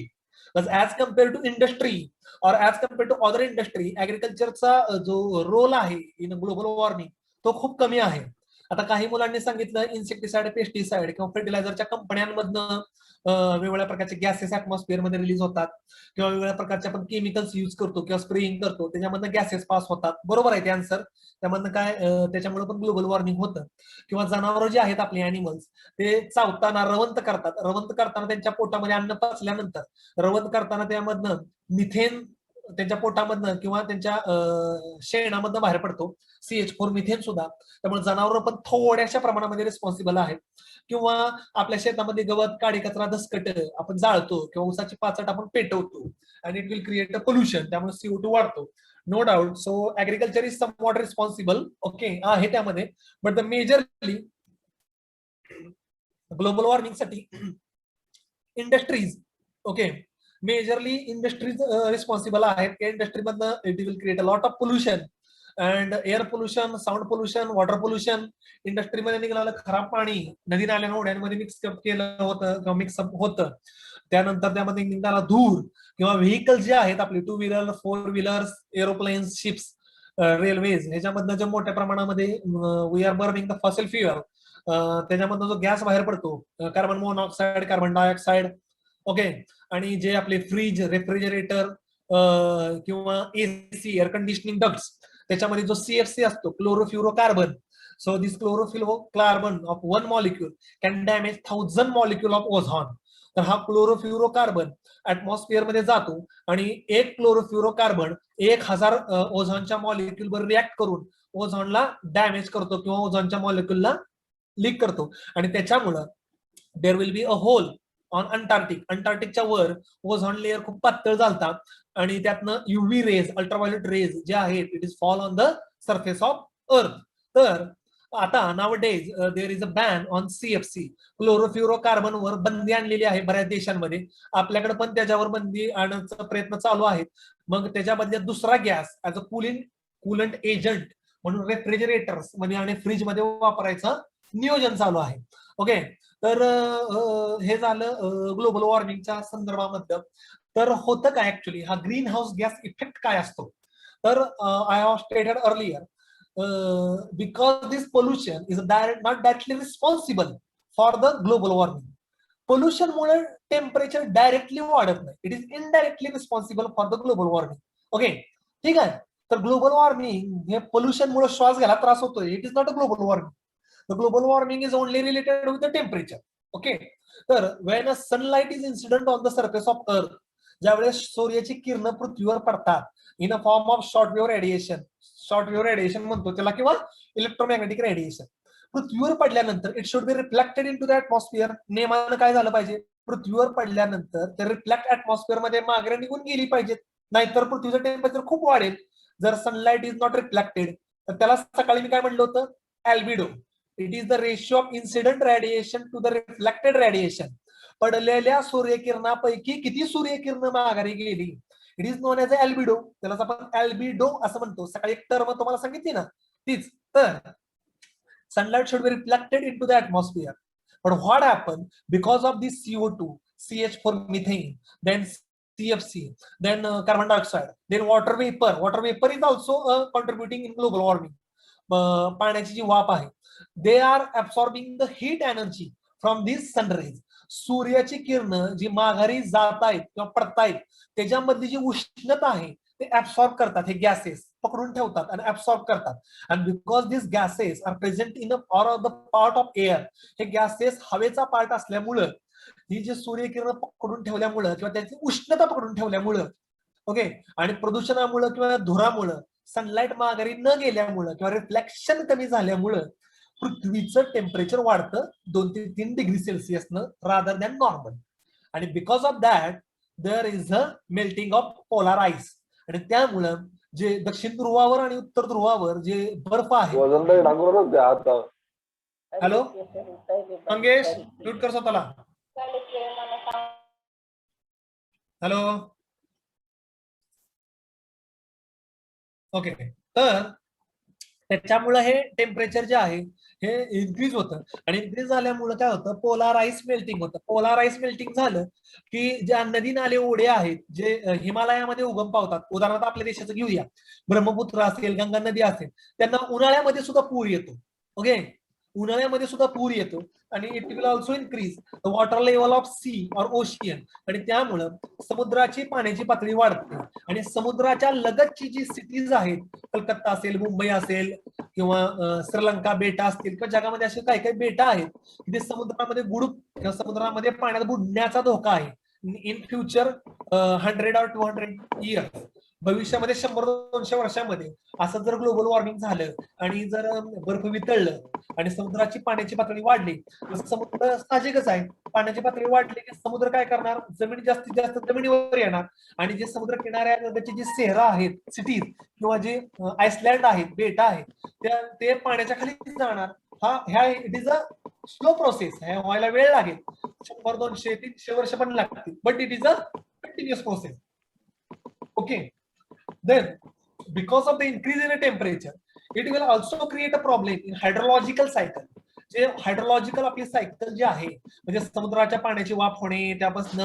As compare to industry or as compare to other industry, ऍग्रिकल्चरचा जो रोल आहे इन ग्लोबल वॉर्मिंग तो खूप कमी आहे. आता काही मुलांनी सांगितलं इन्सेक्टिसाइड, पेस्टिसाइड किंवा फर्टिलायझरच्या कंपन्यांमधनं वेगवेगळ्या प्रकारचे गॅसेस ऍटमॉस्फिअर मध्ये रिलीज होतात, किंवा वेगवेगळ्या प्रकारचे आपण केमिकल्स यूज करतो किंवा स्प्रेइंग करतो, त्याच्यामधनं गॅसेस पास होतात. बरोबर आहे ते आन्सर. त्यामधनं काय त्याच्यामुळे पण ग्लोबल वॉर्मिंग होतं. किंवा जनावरं जे आहेत आपले अॅनिमल्स, ते चावताना रवंत करतात. रवंत करताना त्यांच्या पोटामध्ये अन्न पचल्यानंतर रवंत करताना त्यामधनं मिथेन त्यांच्या पोटामधनं किंवा त्यांच्या शेणामधनं बाहेर पडतो, CH4 मिथेन सुद्धा. त्यामुळे जनावरं पण थोड्याशा प्रमाणामध्ये रिस्पॉन्सिबल आहेत. किंवा आपल्या शेतामध्ये गवत, काडी कचरा, दसकट आपण जाळतो किंवा उसाची पाचट आपण पेटवतो आणि it will create a pollution, त्यामुळे CO2 वाढतो. No doubt. So agriculture is somewhat responsible, okay, आहे त्यामध्ये. But the majorly global warming साठी industries, okay, majorly industries responsible आहेत. या इंडस्ट्रीमधनं it will create a lot of pollution and air pollution, sound pollution, water pollution. इंडस्ट्रीमध्ये निघालेलं खराब पाणी नदी नाल्या ओढ्यांमध्ये मिक्सअप केलं होतं किंवा मिक्सअप होतं. त्यानंतर त्यामध्ये निघाला धूर किंवा व्हेकल जे आहेत आपले 2 wheeler, 4 wheelers, aeroplanes, ships, railways, ह्याच्यामधनं जे मोठ्या प्रमाणामध्ये we are burning the fossil fuel, त्याच्यामधनं जो गॅस बाहेर पडतो, carbon monoxide, carbon dioxide, okay. आणि जे आपले फ्रीज, रेफ्रिजरेटर किंवा AC, एअर कंडिशनिंग डक्ट्स, त्याच्यामध्ये जो CFC असतो, chlorofluorocarbon. So this chlorofluorocarbon of one molecule can damage 1000 molecule of ozone. तर हा क्लोरोफ्युरोकार्बन ऍटमॉस्फिअर मध्ये जातो आणि एक क्लोरोफ्युरोकार्बन 1000 ओझॉनच्या मॉलिक्यूलवर रिॲक्ट करून ओझॉनला डॅमेज करतो किंवा ओझॉनच्या मॉलिक्यूलला लीक करतो. आणि त्याच्यामुळं there will be a hole on Antarctic. अंटार्क्टिकच्या वर ओझॉन लेअर खूप पातळ झालता आणि त्यातनं UV रेज, अल्ट्राव्हायोलेट रेज जे आहेत, it is fall on the surface of अर्थ. तर आता now days there is a ban on CFC. क्लोरोफ्युरोकार्बन वर बंदी आणलेली आहे बऱ्याच देशांमध्ये. आपल्याकडे पण त्याच्यावर बंदी आणण्याचा प्रयत्न चालू आहे. मग त्याच्या बदल्यात दुसरा gas as a coolant agent म्हणून रेफ्रिजरेटर्स मध्ये आणि फ्रीज मध्ये वापरायचं नियोजन चालू आहे. ओके, तर हे झालं ग्लोबल वॉर्मिंगच्या संदर्भामध्ये. तर होतं काय ऍक्च्युली, हा ग्रीन हाऊस गॅस इफेक्ट काय असतो? तर I have stated earlier, because this pollution is not directly responsible for the global warming. Pollution मुळे टेम्परेचर डायरेक्टली वाढत नाही, it is indirectly responsible for the global warming. Okay, ठीक आहे. तर global warming हे पोल्युशन मुळे श्वास घ्यायला त्रास होतोय, it is not a global warming. The global warming is only related with the temperature. Okay, तर when a sunlight is incident on the surface of earth, ज्यावेळेस सूर्याची किरण पृथ्वीवर पडतात in a form of short wave radiation, short wave radiation म्हणतो त्याला, किंवा electromagnetic radiation, पृथ्वीवर पडल्यानंतर it should be reflected into the atmosphere. नेमानं काय झालं पाहिजे, पृथ्वीवर पडल्यानंतर ते रिफ्लेक्ट ऍटमॉस्फिअर मध्ये मागे निघून गेली पाहिजेत, नाहीतर पृथ्वीचं टेम्परेचर खूप वाढेल. जर सनलाइट इज नॉट रिफ्लेक्टेड, तर त्याला सकाळी मी काय म्हणलं होतं, albedo. It is the ratio of incident radiation to the reflected radiation. पडलेल्या सूर्यकिरणापैकी किती सूर्यकिरण माघारी गेली, it is known as a albedo. त्याला आपण अल्बिडो असं म्हणतो. सकाळी एक टर्म तुम्हाला सांगितली ना तीच. तर sunlight should be reflected into the atmosphere, but what happened because of this CO2, CH4 methane, then CFC, then carbon dioxide, then water vapor is also contributing in global warming. पाण्याची जी वाफ आहे, they are absorbing the heat energy from this sun rays. सूर्याची किरण जी माघारी जात आहेत किंवा पडतायत, त्याच्यामधली जी उष्णता आहे ते ऍब्सॉर्ब करतात, हे गॅसेस पकडून ठेवतात आणि ऍब्सॉर्ब करतात. And because this gases are present in or the part of air, हे गॅसेस हवेचा पार्ट असल्यामुळं, ही जी सूर्यकिरण पकडून ठेवल्यामुळं किंवा त्याची उष्णता पकडून ठेवल्यामुळं, ओके, आणि प्रदूषणामुळं किंवा धुरामुळं, सनलाइट माघारी न गेल्यामुळं किंवा रिफ्लेक्शन कमी झाल्यामुळं पृथ्वीचं टेम्परेचर वाढतं 2 ते 3 डिग्री सेल्सिअसनं रादर दॅन नॉर्मल. आणि because of that there is a melting of polar ice. आणि त्यामुळं जे दक्षिण ध्रुवावर आणि उत्तर ध्रुवावर जे बर्फ आहे, हॅलो मंगेश, म्यूट कर स्वतःला. हॅलो. ओके, तर त्याच्यामुळे हे टेम्परेचर जे आहे हे इन्क्रीज होतं आणि इन्क्रीज झाल्यामुळे काय होतं, पोलार आईस मेल्टिंग होतं. पोलार आईस मेल्टिंग झालं की ज्या नदी नाले ओढे आहेत जे हिमालयामध्ये उगम पावतात, उदाहरणार्थ आपल्या देशाचं घेऊया, ब्रह्मपुत्र असेल, गंगा नदी असेल, त्यांना उन्हाळ्यामध्ये सुद्धा पूर येतो. ओके, उन्हाळ्यामध्ये सुद्धा पूर येतो आणि it will also increase the water level of sea or ocean, आणि त्यामुळं समुद्राची पाण्याची पातळी वाढते आणि समुद्राच्या लगतची जी सिटीज आहेत, कलकत्ता असेल, मुंबई असेल किंवा श्रीलंका बेटा असतील किंवा जगामध्ये असे काही काही बेटा आहेत तिथे समुद्रामध्ये बुडून किंवा समुद्रामध्ये पाण्यात बुडण्याचा धोका आहे. इन फ्युचर 100 or 200 इयर्स, भविष्यामध्ये 100-200 वर्षामध्ये असं जर ग्लोबल वॉर्मिंग झालं आणि जर बर्फ वितळलं आणि समुद्राची पाण्याची पातळी वाढली, समुद्र साहजिकच आहे, पाण्याची पातळी वाढली की समुद्र काय करणार, जमीन जास्तीत जास्त जमिनीवर येणार आणि जे समुद्र किनाऱ्याचे जे शहरं आहेत, सिटीज किंवा जे आइसलँड आहेत, बेटा आहेत, ते पाण्याच्या खाली जाणार. ह्या it is a slow process, हे व्हायला वेळ लागेल, 100, 200, 300 वर्ष पण लागतील, but it is a continuous process. Okay, then because of the increase in the temperature it will also create a problem in hydrological cycle. जे हायड्रोलॉजिकल आपली सायकल जी आहे, म्हणजे समुद्राच्या पाण्याची वाफ होणे, त्यापासून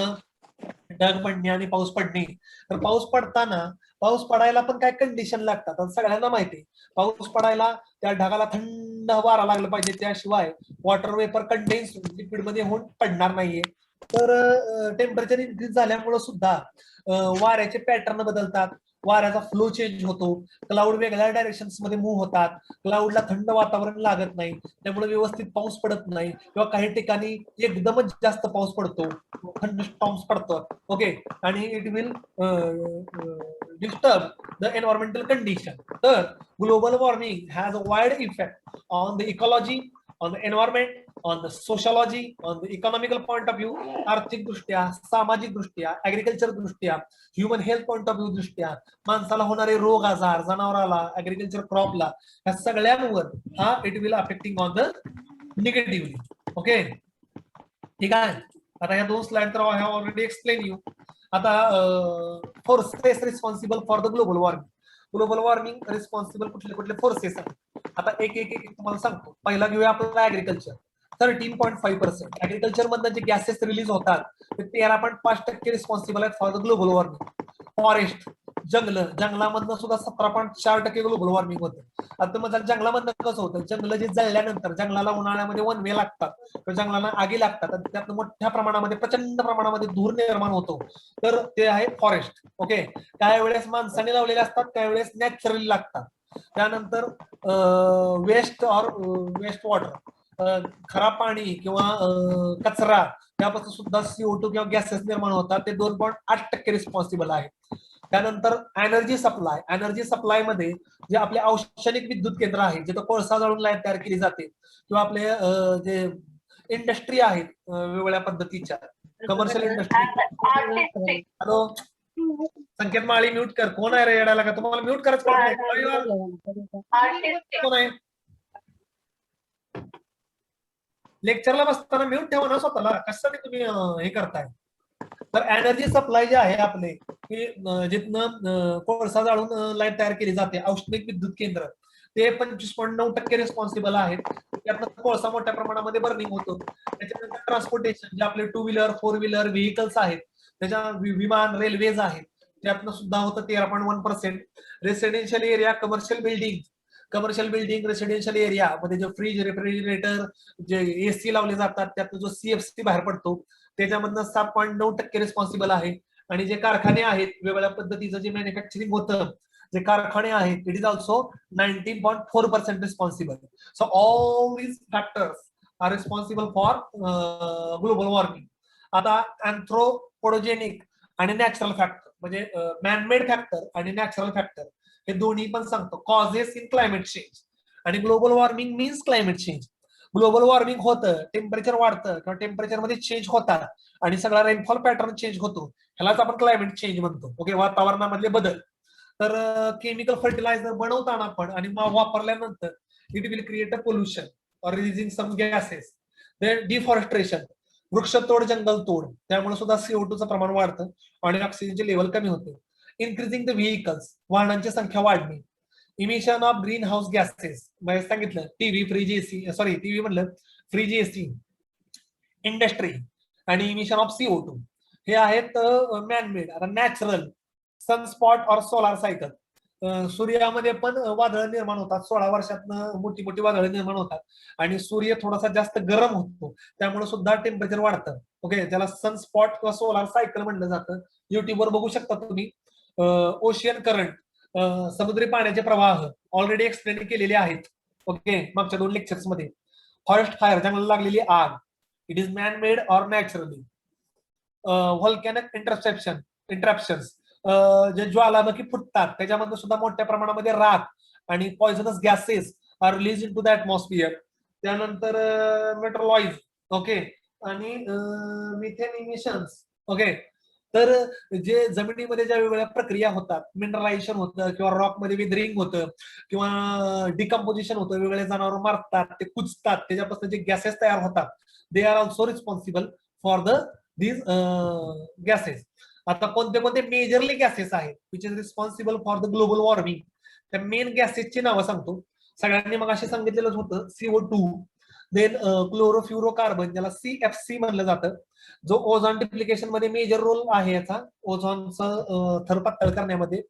ढग पडणे आणि पाऊस पडणे. तर पाऊस पडताना, पाऊस पडायला पण काय कंडिशन लागतात सगळ्यांना माहिती. पाऊस पडायला त्या ढगाला थंड वारा लागला पाहिजे, त्याशिवाय वॉटर वेपर कंडेन्स लिक्विड मध्ये होऊन पडणार नाहीये. तर टेम्परेचर इन्क्रीज झाल्यामुळे सुद्धा वाऱ्याचे पॅटर्न बदलतात, वाऱ्याचा फ्लो चेंज होतो, क्लाउड वेगळ्या डायरेक्शन्स मध्ये मूव्ह होतात, क्लाउडला थंड वातावरण लागत नाही, त्यामुळे व्यवस्थित पाऊस पडत नाही किंवा काही ठिकाणी एकदमच जास्त पाऊस पडतो, थंड स्टॉर्म्स पडतात. ओके, आणि it will disturb the environmental condition. तर global warming has a wide effect on the ecology, on the environment, on the sociology, on the economical point of view, आर्थिक दृष्ट्या, सामाजिक दृष्ट्या, ऍग्रिकल्चर दृष्ट्या, human health point of view दृष्ट्या, माणसाला होणारे रोग आजार, जनावराला, ऍग्रिकल्चर क्रॉपला, या सगळ्यांवर हा it will affecting on the negatively. Okay, ठीक आहे. आता या 2 स्लाइड तर I have already explain you. आता forces responsible for the global warming. Global warming responsible कुठले कुठले फोर्सेस आहेत, आता एक एक एक तुम्हाला सांगतो. पहिला घेऊया आपला ऍग्रिकल्चर. 13.5%. ऍग्रिकल्चर मधनं जे गॅसेस रिलीज होतात ते 13.5% रिस्पॉन्सिबल आहेत for the global warming. Forest, जंगलामधनं सुद्धा 17.4% ग्लोबल वॉर्मिंग होतं. आता मग जंगलामधनं कसं होतं, जंगल जे जळल्यानंतर जंगलाला उन्हाळ्यामध्ये वनवे लागतात किंवा जंगलाला आगी लागतात आणि त्यातनं मोठ्या प्रमाणामध्ये, प्रचंड प्रमाणामध्ये धूर निर्माण होतो, तर ते आहे फॉरेस्ट. ओके, काही वेळेस माणसाने लावलेले असतात, काही वेळेस नॅचरली लागतात. त्यानंतर वेस्ट वॉटर, खराब पाणी किंवा कचरा, त्यापासून सुद्धा CO2 किंवा गॅसेस निर्माण होतात, ते 2.8% रिस्पॉन्सिबल आहे. त्यानंतर एनर्जी सप्लाय मध्ये जे आपले औष्णिक विद्युत केंद्र आहे, जिथं कोळसा जाळून लाईट तयार केली जाते, किंवा आपले जे इंडस्ट्री आहेत वेगवेगळ्या पद्धतीच्या कमर्शियल इंडस्ट्री. हॅलो संकेत माळी, म्यूट कर. कोण आहे रे येडायला का, तुम्हाला म्यूट करायच कोण आहे? लेक्चरला बसताना म्यूट ठेवा ना स्वतःला, कशासाठी तुम्ही हे करताय. तर एनर्जी सप्लाय जे आहे आपले, की जिथनं कोळसा जाळून लाईट तयार केली जाते, औष्णिक विद्युत केंद्र, ते 25.9% रिस्पॉन्सिबल आहेत. त्यातनं कोळसा मोठ्या प्रमाणामध्ये बर्निंग होतो. त्याच्यानंतर ट्रान्सपोर्टेशन, जे आपले 2 व्हीलर 4 व्हीलर व्हेकल्स आहेत, त्याच्या विमान, रेल्वेज आहेत, त्यातनं सुद्धा होतं 13.1%. Residential area, commercial building residential area मध्ये जे फ्रीज, रेफ्रिजरेटर, जे AC लावले जातात, त्यातनं जो CFC बाहेर पडतो, त्याच्यामधनं 7.9% रिस्पॉन्सिबल आहे. आणि जे कारखाने आहेत, वेगवेगळ्या पद्धतीचं जे मॅन्युफॅक्चरिंग होतं, जे कारखाने आहेत, it is also 19.4% responsible. So all these factors are responsible for global warming. आता अँथ्रोपोजेनिक आणि नॅचरल फॅक्टर, म्हणजे मॅनमेड फॅक्टर आणि नॅचरल फॅक्टर, हे दोन्ही पण सांगतो. कॉजेस इन क्लायमेट चेंज, आणि global warming means climate change. Global warming होतं, टेम्परेचर वाढतं किंवा टेम्परेचर मध्ये चेंज होतात आणि सगळा रेनफॉल पॅटर्न चेंज होतो, ह्यालाच आपण क्लायमेट चेंज म्हणतो. ओके, वातावरणामधले बदल. तर केमिकल फर्टिलायझर बनवताना पण आणि वापरल्यानंतर it will create a pollution. or releasing some gases. Then deforestation, वृक्षतोड जंगल तोड, त्यामुळे सुद्धा CO2 चं प्रमाण वाढतं आणि ऑक्सिजनचे लेवल कमी होते. इन्क्रीजिंग द व्हेकल्स, वाहनांची संख्या वाढणे. Emission of green house gases, म्हणजे सांगितलं TV fridge AC, sorry TV म्हणलं फ्रीज एसी, इंडस्ट्री आणि इमिशन ऑफ CO2 हे आहेत मॅनमेड. आता नॅचरल, सनस्पॉट और सोलार सायकल, सूर्यामध्ये पण वादळ निर्माण होतात, 16 वर्षातनं मोठी मोठी वादळ निर्माण होतात आणि सूर्य थोडासा जास्त गरम होतो, त्यामुळे सुद्धा टेम्परेचर वाढतं. ओके, त्याला सनस्पॉट किंवा सोलार सायकल म्हणलं जातं. युट्यूबवर बघू शकता तुम्ही. ओशियन करंट, समुद्री पाण्याचे प्रवाह ऑलरेडी एक्सप्लेन केलेले आहेत. ओके, मागच्या 2 लेक्चर्स मध्ये. फॉरेस्ट फायर, जंगलाला लागलेली आग, it is man made or naturally. Volcanic interruptions, जे ज्वालामुखी फुटतात त्याच्यामध्ये सुद्धा मोठ्या प्रमाणामध्ये राख आणि poisonous gases are release into the atmosphere. त्यानंतर मेट्रोलॉइज, ओके, आणि मिथेन इमिशन्स. ओके, तर जे जमिनीमध्ये ज्या वेगवेगळ्या प्रक्रिया होतात, मिनरलायझेशन होतं किंवा रॉक मध्ये विदरिंग होतं किंवा डिकम्पोजिशन होतं, वेगवेगळे जनावर मारतात, ते कुजतात, त्याच्यापासून जे गॅसेस तयार होतात, they are also responsible for these gases. आता कोणते कोणते मेजरली गॅसेस आहेत which is responsible for the global warming, त्या मेन गॅसेसची नावं सांगतो. सगळ्यांनी मग असे सांगितलेलंच होतं CO2, देन क्लोरोफ्युरोकार्बन, ज्याला CFC म्हणलं जातं, जो ओझोन डिप्लिकेशन मध्ये मेजर रोल आहे याचा, ओझोनचं थर पातळ करण्यामध्ये.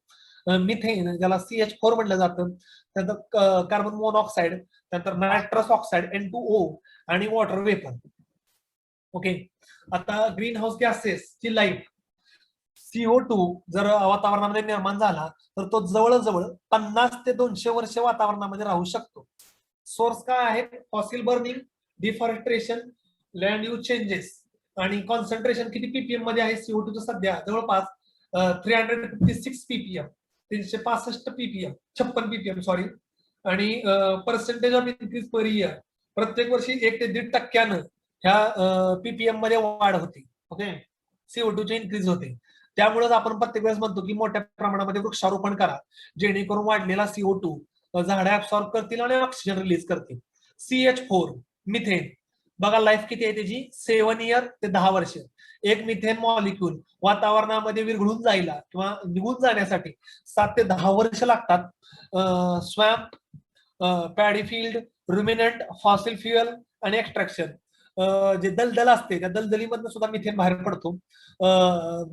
मिथेन, ज्याला CH4 म्हणलं जातं, त्यानंतर कार्बन मोनॉक्साईड, त्यानंतर नायट्रस ऑक्साईड N2O आणि वॉटर वेपर. ओके, आता ग्रीन हाऊस गॅसेसची लाईफ, CO2 जर वातावरणामध्ये निर्माण झाला तर तो जवळजवळ 50 ते 200 वर्ष वातावरणामध्ये राहू शकतो. सोर्स काय आहे? Fossil burning, deforestation, land use changes. आणि कॉन्सन्ट्रेशन किती ppm मध्ये आहे CO2 चं सध्या? जवळपास 356 ppm, 365 ppm, 56 ppm सॉरी. आणि percentage of increase per year, प्रत्येक वर्षी 1 ते 1.5% ह्या ppm मध्ये वाढ होते. ओके, CO2 चे इन्क्रीज होते. त्यामुळेच आपण प्रत्येक वेळेस म्हणतो की मोठ्या प्रमाणामध्ये वृक्षारोपण करा, जेणेकरून वाढलेला CO2 झाडे ऍब्सॉर्ब करतील आणि ऑक्सिजन रिलीज करतील. CH4, मिथेन, बघा लाईफ किती आहे त्याची? 7 इयर ते 10 वर्ष. एक मिथेन मॉलिक्यूल वातावरणामध्ये विरघळून जायला किंवा निघून जाण्यासाठी 7 ते 10 वर्ष लागतात. Swamp, paddy field, ruminant, fossil fuel आणि एक्स्ट्रॅक्शन, जे दलदल असते त्या दलदलीमधनं सुद्धा मिथेन बाहेर पडतो.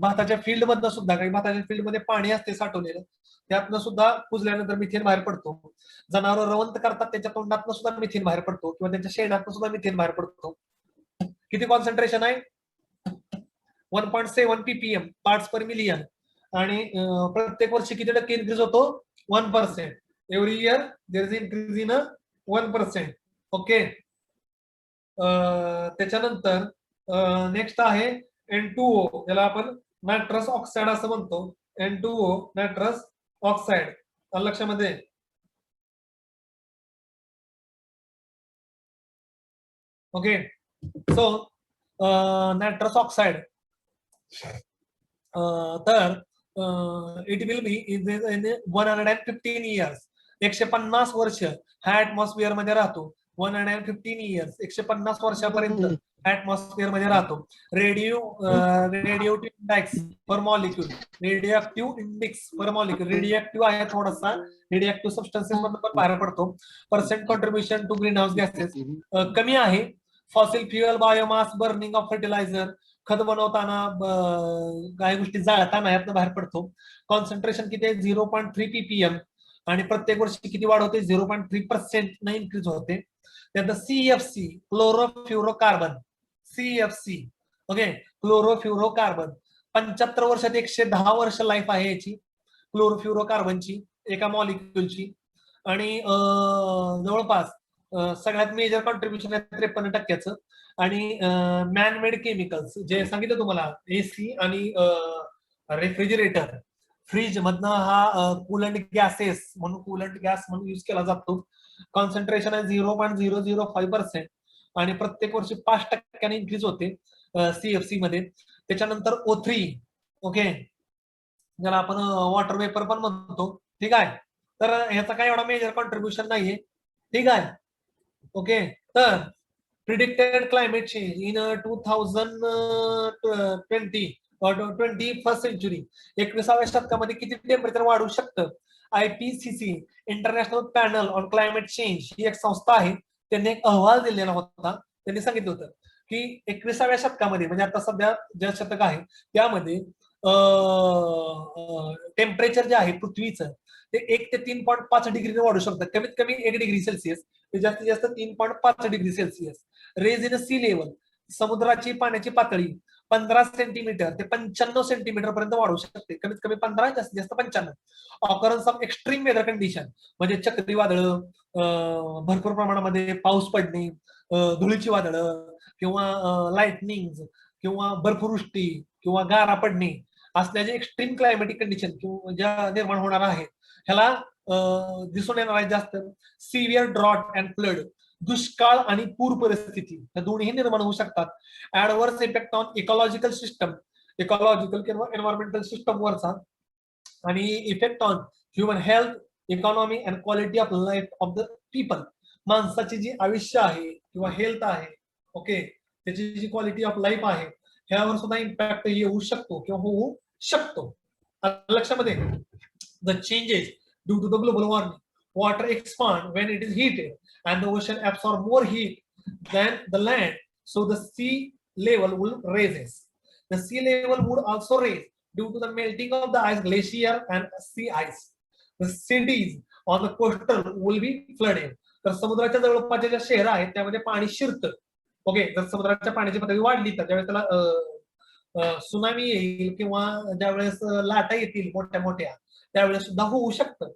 भाताच्या फील्ड मधनं सुद्धा, काही भाताच्या फील्ड मध्ये पाणी असते साठवलेलं, त्यातनं सुद्धा कुजल्यानंतर मिथेन बाहेर पडतो. जनावर रवंत करतात, त्याच्या तोंडातनं सुद्धा मिथेन बाहेर पडतो किंवा त्यांच्या शेणातनं सुद्धा मिथेन बाहेर पडतो. किती कॉन्सन्ट्रेशन आहे? 1.7 ppm पार्ट्स पर मिलियन. आणि प्रत्येक वर्षी किती टक्के इन्क्रीज होतो? 1%. Every year there is increase in 1%. ओके, त्याच्यानंतर नेक्स्ट आहे N2O, ज्याला आपण नायट्रस ऑक्साईड असं म्हणतो. N2O, नायट्रस ऑक्साईड, लक्षामध्ये. ओके, सो नायट्रस ऑक्साईड, तर it will be in 115 years, 150 वर्ष हा ऍटमॉस्फिअर मध्ये राहतो. 115 इयर्स, 150 वर्षापर्यंत ऍटमॉस्फिअर मध्ये राहतो. Radiative index per molecule, radio index per molecule, radio आहे थोडासा, रेडिओ सबस्टन्सेस मधून पण बाहेर पडतो. Percent contribution to green house gases कमी आहे. Fossil fuel, biomass, burning of fertiliser, खत बनवताना, काही गोष्टी जाळताना यातनं बाहेर पडतो. कॉन्सन्ट्रेशन किती आहे? 0.3 ppm. आणि प्रत्येक वर्षी किती वाढ होते? 0.3% न इन्क्रीज होते. त्यानंतर CFC, क्लोरोफ्युरोकार्बन, CFC. ओके, क्लोरोफ्युरोकार्बन 75 वर्षात 110 वर्ष लाईफ आहे याची, क्लोरोफ्युरोकार्बनची, एका मॉलिक्युलची. आणि जवळपास सगळ्यात मेजर कॉन्ट्रीब्युशन आहे 53%. आणि मॅनमेड केमिकल्स, जे सांगितलं तुम्हाला, AC आणि रेफ्रिजरेटर, फ्रीज मधनं हा कूलंट गॅसेस म्हणून, कूलंट गॅस म्हणून युज केला जातो. कॉन्सन्ट्रेशन आहे 0.005% आणि प्रत्येक वर्षी 5% इन्क्रीज होते CFC मध्ये. त्याच्यानंतर O3, ओके, ज्याला आपण वॉटर वेपर पण म्हणतो. ठीक आहे, तर ह्याचा काय एवढा मेजर कॉन्ट्रीब्युशन नाहीये. ठीक आहे, ओके. तर predicted climate change in 2020 21st century, 21व्या शतकामध्ये किती टेम्परेचर वाढू शकतं. IPCC international panel on climate change ही एक संस्था आहे, त्यांनी एक अहवाल दिलेला होता. त्यांनी सांगितलं होतं की 21व्या शतकामध्ये म्हणजे आता सध्या जे शतक आहे त्यामध्ये टेम्परेचर जे आहे पृथ्वीचं ते 1 ते 3.5 डिग्रीने वाढू शकतं. कमीत कमी 1 डिग्री सेल्सिअस ते जास्तीत जास्त 3.5 degree Celsius. Rise in sea level, समुद्राची पाण्याची पातळी 15 सेंटीमीटर ते 95 सेंटीमीटर पर्यंत वाढू शकते. कमीत कमी 15, जास्तीत जास्त 95. Occurrence of extreme weather condition म्हणजे चक्रीवादळ, भरपूर प्रमाणामध्ये पाऊस पडणे, धुळीची वादळं किंवा लाइटनिंग किंवा बर्फवृष्टी किंवा गारा पडणे असल्या जे एक्स्ट्रीम क्लायमेटिक कंडिशन किंवा ज्या निर्माण होणार आहेत ह्याला दिसून येणार आहे जास्त. सिव्हिअर ड्रॉट अँड फ्लड, दुष्काळ आणि पूर परिस्थिती या दोन्ही निर्माण होऊ शकतात. Adverse effect on ecological system, ecological किंवा एन्व्हायरमेंटल सिस्टम वरचा, आणि effect on human health, economy and quality of life of the people. माणसाची जी आयुष्य आहे किंवा हेल्थ आहे, ओके, त्याची जी क्वालिटी ऑफ लाईफ आहे ह्यावर सुद्धा इम्पॅक्ट येऊ शकतो किंवा होऊ शकतो. लक्षामध्ये the changes due to the global warming, water expand when it is heated and the ocean absorb more heat than the land, so the sea level will raises. The sea level would also raise due to the melting of the ice glacier and sea ice. The cities on the coastal will be flooded. तर समुद्राच्या जवळपासच्या ज्या शहरं आहेत त्यामध्ये पाणी शिरतं. Okay, जर समुद्राच्या पाण्याची पातळी वाढली तर ज्यावेळेस त्याला सुनामी येईल किंवा ज्यावेळेस लाटा येतील मोठ्या मोठ्या त्यावेळेस सुद्धा होऊ शकतं.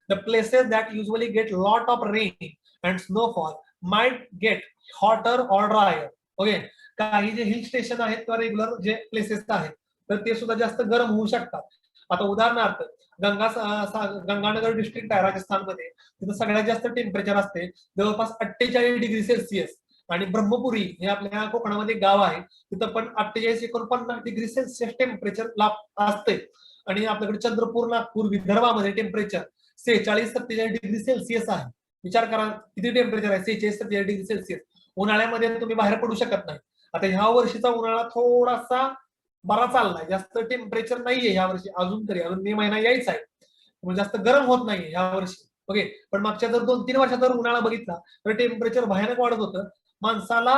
The places that usually get lot of rain and snowfall might get hotter or drier. Okay, काही जे हिल स्टेशन आहेत किंवा रेग्युलर जे प्लेसेस आहेत तर ते सुद्धा जास्त गरम होऊ शकतात. आता उदाहरणार्थ गंगानगर डिस्ट्रिक्ट आहे राजस्थानमध्ये, तिथं सगळ्यात जास्त टेम्परेचर असते जवळपास 48 डिग्री सेल्सिअस. आणि ब्रह्मपुरी हे आपल्या कोकणामध्ये गाव आहे, तिथं पण 48-49 डिग्री सेल्सिअस टेम्परेचर असते. आणि आपल्याकडे चंद्रपूर, नागपूर, विदर्भामध्ये टेम्परेचर 46-47 डिग्री सेल्सिअस आहे. विचार करा किती टेम्परेचर आहे, 46-47 डिग्री सेल्सिअस. उन्हाळ्यामध्ये तुम्ही बाहेर पडू शकत नाही. आता ह्या वर्षीचा उन्हाळा थोडासा बरा चाललाय, जास्त टेम्परेचर नाहीये ह्या वर्षी अजून तरी, अजून मे महिना यायचा आहे, म्हणजे जास्त गरम होत नाहीये ह्या वर्षी. ओके, पण मागच्या जर 2-3 वर्षात जर उन्हाळा बघितला तर टेम्परेचर भयानक वाढत होतं. माणसाला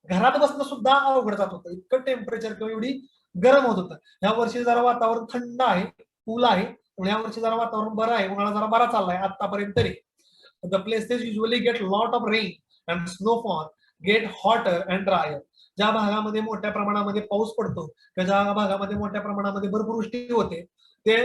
घरात बसणं सुद्धा अवघड जात होतं, इतकं टेम्परेचर किंवा एवढी गरम होत होतं. ह्या वर्षी जरा वातावरण थंड आहे, कूल आहे, या वर्षी जरा वातावरण बरं आहे, उन्हाळा जरा बरा चाललाय आतापर्यंत तरी. The places usually get lot of rain and snowfall get hotter and drier. ज्या भागामध्ये मोठ्या प्रमाणामध्ये पाऊस पडतो त्या ज्या भागामध्ये मोठ्या प्रमाणामध्ये बर्फवृष्टी होते ते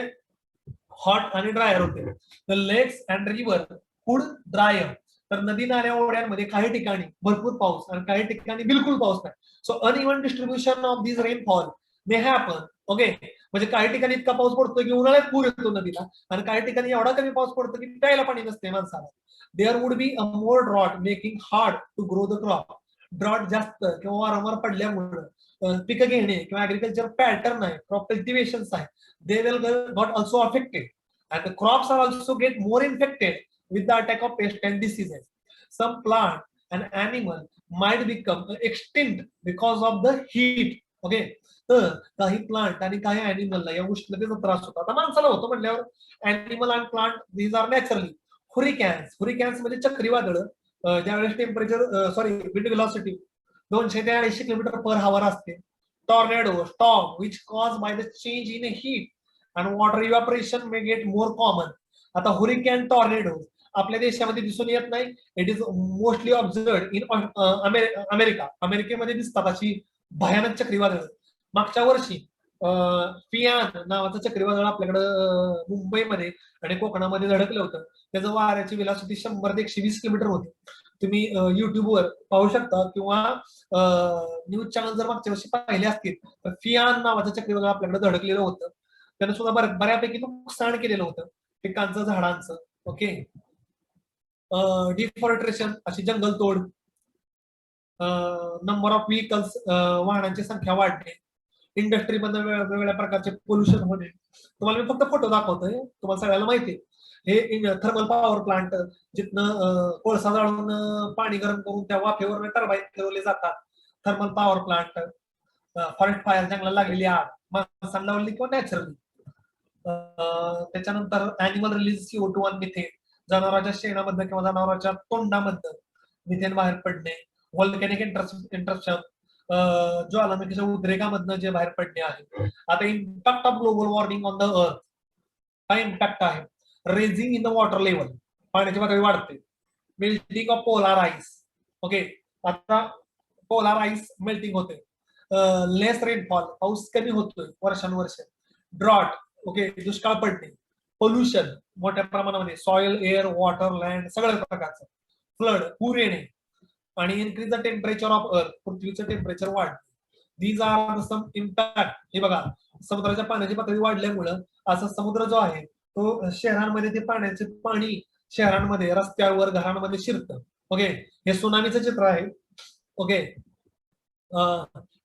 हॉट आणि ड्रायर होते. द लेक्स अँड रिव्हर कुड ड्रायर. तर नदी नाल्या ओढ्यांमध्ये काही ठिकाणी भरपूर पाऊस आणि काही ठिकाणी बिलकुल पाऊस नाही. So uneven distribution of this rainfall may happen. Okay, म्हणजे काही ठिकाणी इतका पाऊस पडतो की उन्हाळ्यात पूर येतो नदीला, आणि काही ठिकाणी एवढा कमी पाऊस पडतो की प्यायला पाणी नसते माणसाला. There would be a more drought making hard to grow the crop. Drought जास्त किंवा वारंवार पडल्यामुळे पिकं घेणे किंवा ऍग्रिकल्चर पॅटर्न आहे, क्रॉप कल्टिवेशन आहे, they will got also affected and the crops are also get more infected with the attack of pests and diseases. Some plant and animal might become extinct because of the heat. Okay, तर काही plant आणि काही अॅनिमलला या उष्णतेचा त्रास होतो. आता माणसाला होतो म्हटल्यावर animal and plant these are naturally. Hurricanes म्हणजे चक्रीवादळ, ज्यावेळेस टेम्परेचर विंड व्हेलॉसिटी 200 ते 250 किलोमीटर पर हावर असते. Tornado, storm which cause by the change in heat and water evaporation may get more common. आता हुरिकॅन, टॉर्नेडो आपल्या देशामध्ये दिसून येत नाही. It is mostly observed in अमेरिकेमध्ये दिसतात अशी भयानक चक्रीवादळ. मागच्या वर्षी फियान नावाचं चक्रीवादळ आपल्याकडं मुंबईमध्ये आणि कोकणामध्ये धडकलं होतं. त्याचं वाऱ्याची वेलॉसिटी 100 ते 120 किलोमीटर होती. तुम्ही युट्यूबवर पाहू शकता किंवा न्यूज चॅनल जर मागच्या वर्षी पाहिले असतील तर फियान नावाचं चक्रीवादळ आपल्याकडे धडकलेलं होतं. त्यानं सुद्धा बऱ्यापैकी नुकसान केलेलं होतं पिकांचं, झाडांचं. ओके, डिफॉरेस्टेशन अशी जंगलतोड, नंबर ऑफ व्हेकल्स वाहनांची संख्या वाढणे, इंडस्ट्रीमध्ये वेगवेगळ्या प्रकारचे पोल्युशन होणे. तुम्हाला मी फक्त फोटो दाखवतोय, तुम्हाला सगळ्याला माहिती आहे. हे थर्मल पॉवर प्लांट जिथनं कोळसा जाळून पाणी गरम करून त्या वाफेवर टर्बाईन फिरवले जातात. Thermal power plant, forest fire, जंगलाला लागलेली आग माणसांना लावली किंवा नॅचरली. त्याच्यानंतर अॅनिमल रिलीज CO2 आणि मिथेन, जनावरांच्या शेणामधनं किंवा जनावरांच्या तोंडामधनं मिथेन बाहेर पडणे. व्हॉल्कॅनिक इंटरप्शन, ज्वालामुखीच्या उद्रेकामधनं जे बाहेर पडणे आहे. आता impact of global warming on the earth, काय इम्पॅक्ट आहे? Raising in the water level, पाण्याची पातळी वाढते. Melting of polar ice, okay, आता पोलार आईस मेल्टिंग होते. लेस रेनफॉल, पाऊस कमी होतोय वर्षानुवर्ष. ड्रॉट, ओके, दुष्काळ पडणे. पोल्युशन मोठ्या प्रमाणामध्ये, सॉइल, एअर, वॉटर, लँड सगळ्या प्रकारचं. फ्लड, पूर येणे. आणि increase the temperature of earth, पृथ्वीचं टेम्परेचर वाढणे. These are some impact. हे बघा, समुद्राच्या पाण्याची पातळी वाढल्यामुळं असं समुद्र जो आहे तो शहरांमध्ये ते पाण्याचे पाणी शहरांमध्ये, रस्त्यावर, घरांमध्ये शिरतं. ओके, हे सुनामीचं चित्र आहे. Okay,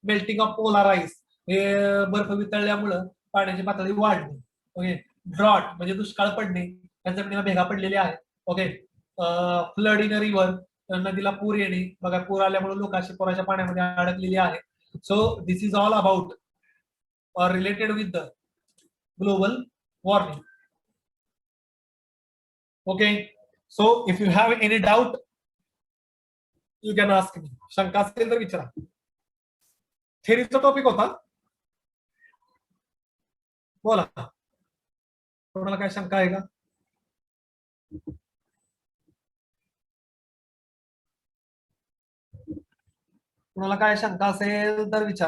melting of polar ice, हे बर्फ वितळल्यामुळं पाण्याची पातळी वाढणे. ओके, ड्रॉट म्हणजे दुष्काळ पडणे, त्या जमिनीला भेगा पडलेल्या आहेत. ओके, फ्लड इन रिव्हर, नदीला पूर येणे. बघा, पूर आल्यामुळे लोक अशी पुराच्या पाण्यामध्ये अडकलेली आहेत. So this is all about or related with the global warming. Okay, so if you have any doubt you can ask me. शंका असेल तर विचारा. थेरीचा टॉपिक होता, बोला. कोणाला काय शंका आहे का? कोणाला काय शंका असेल तर विचारा.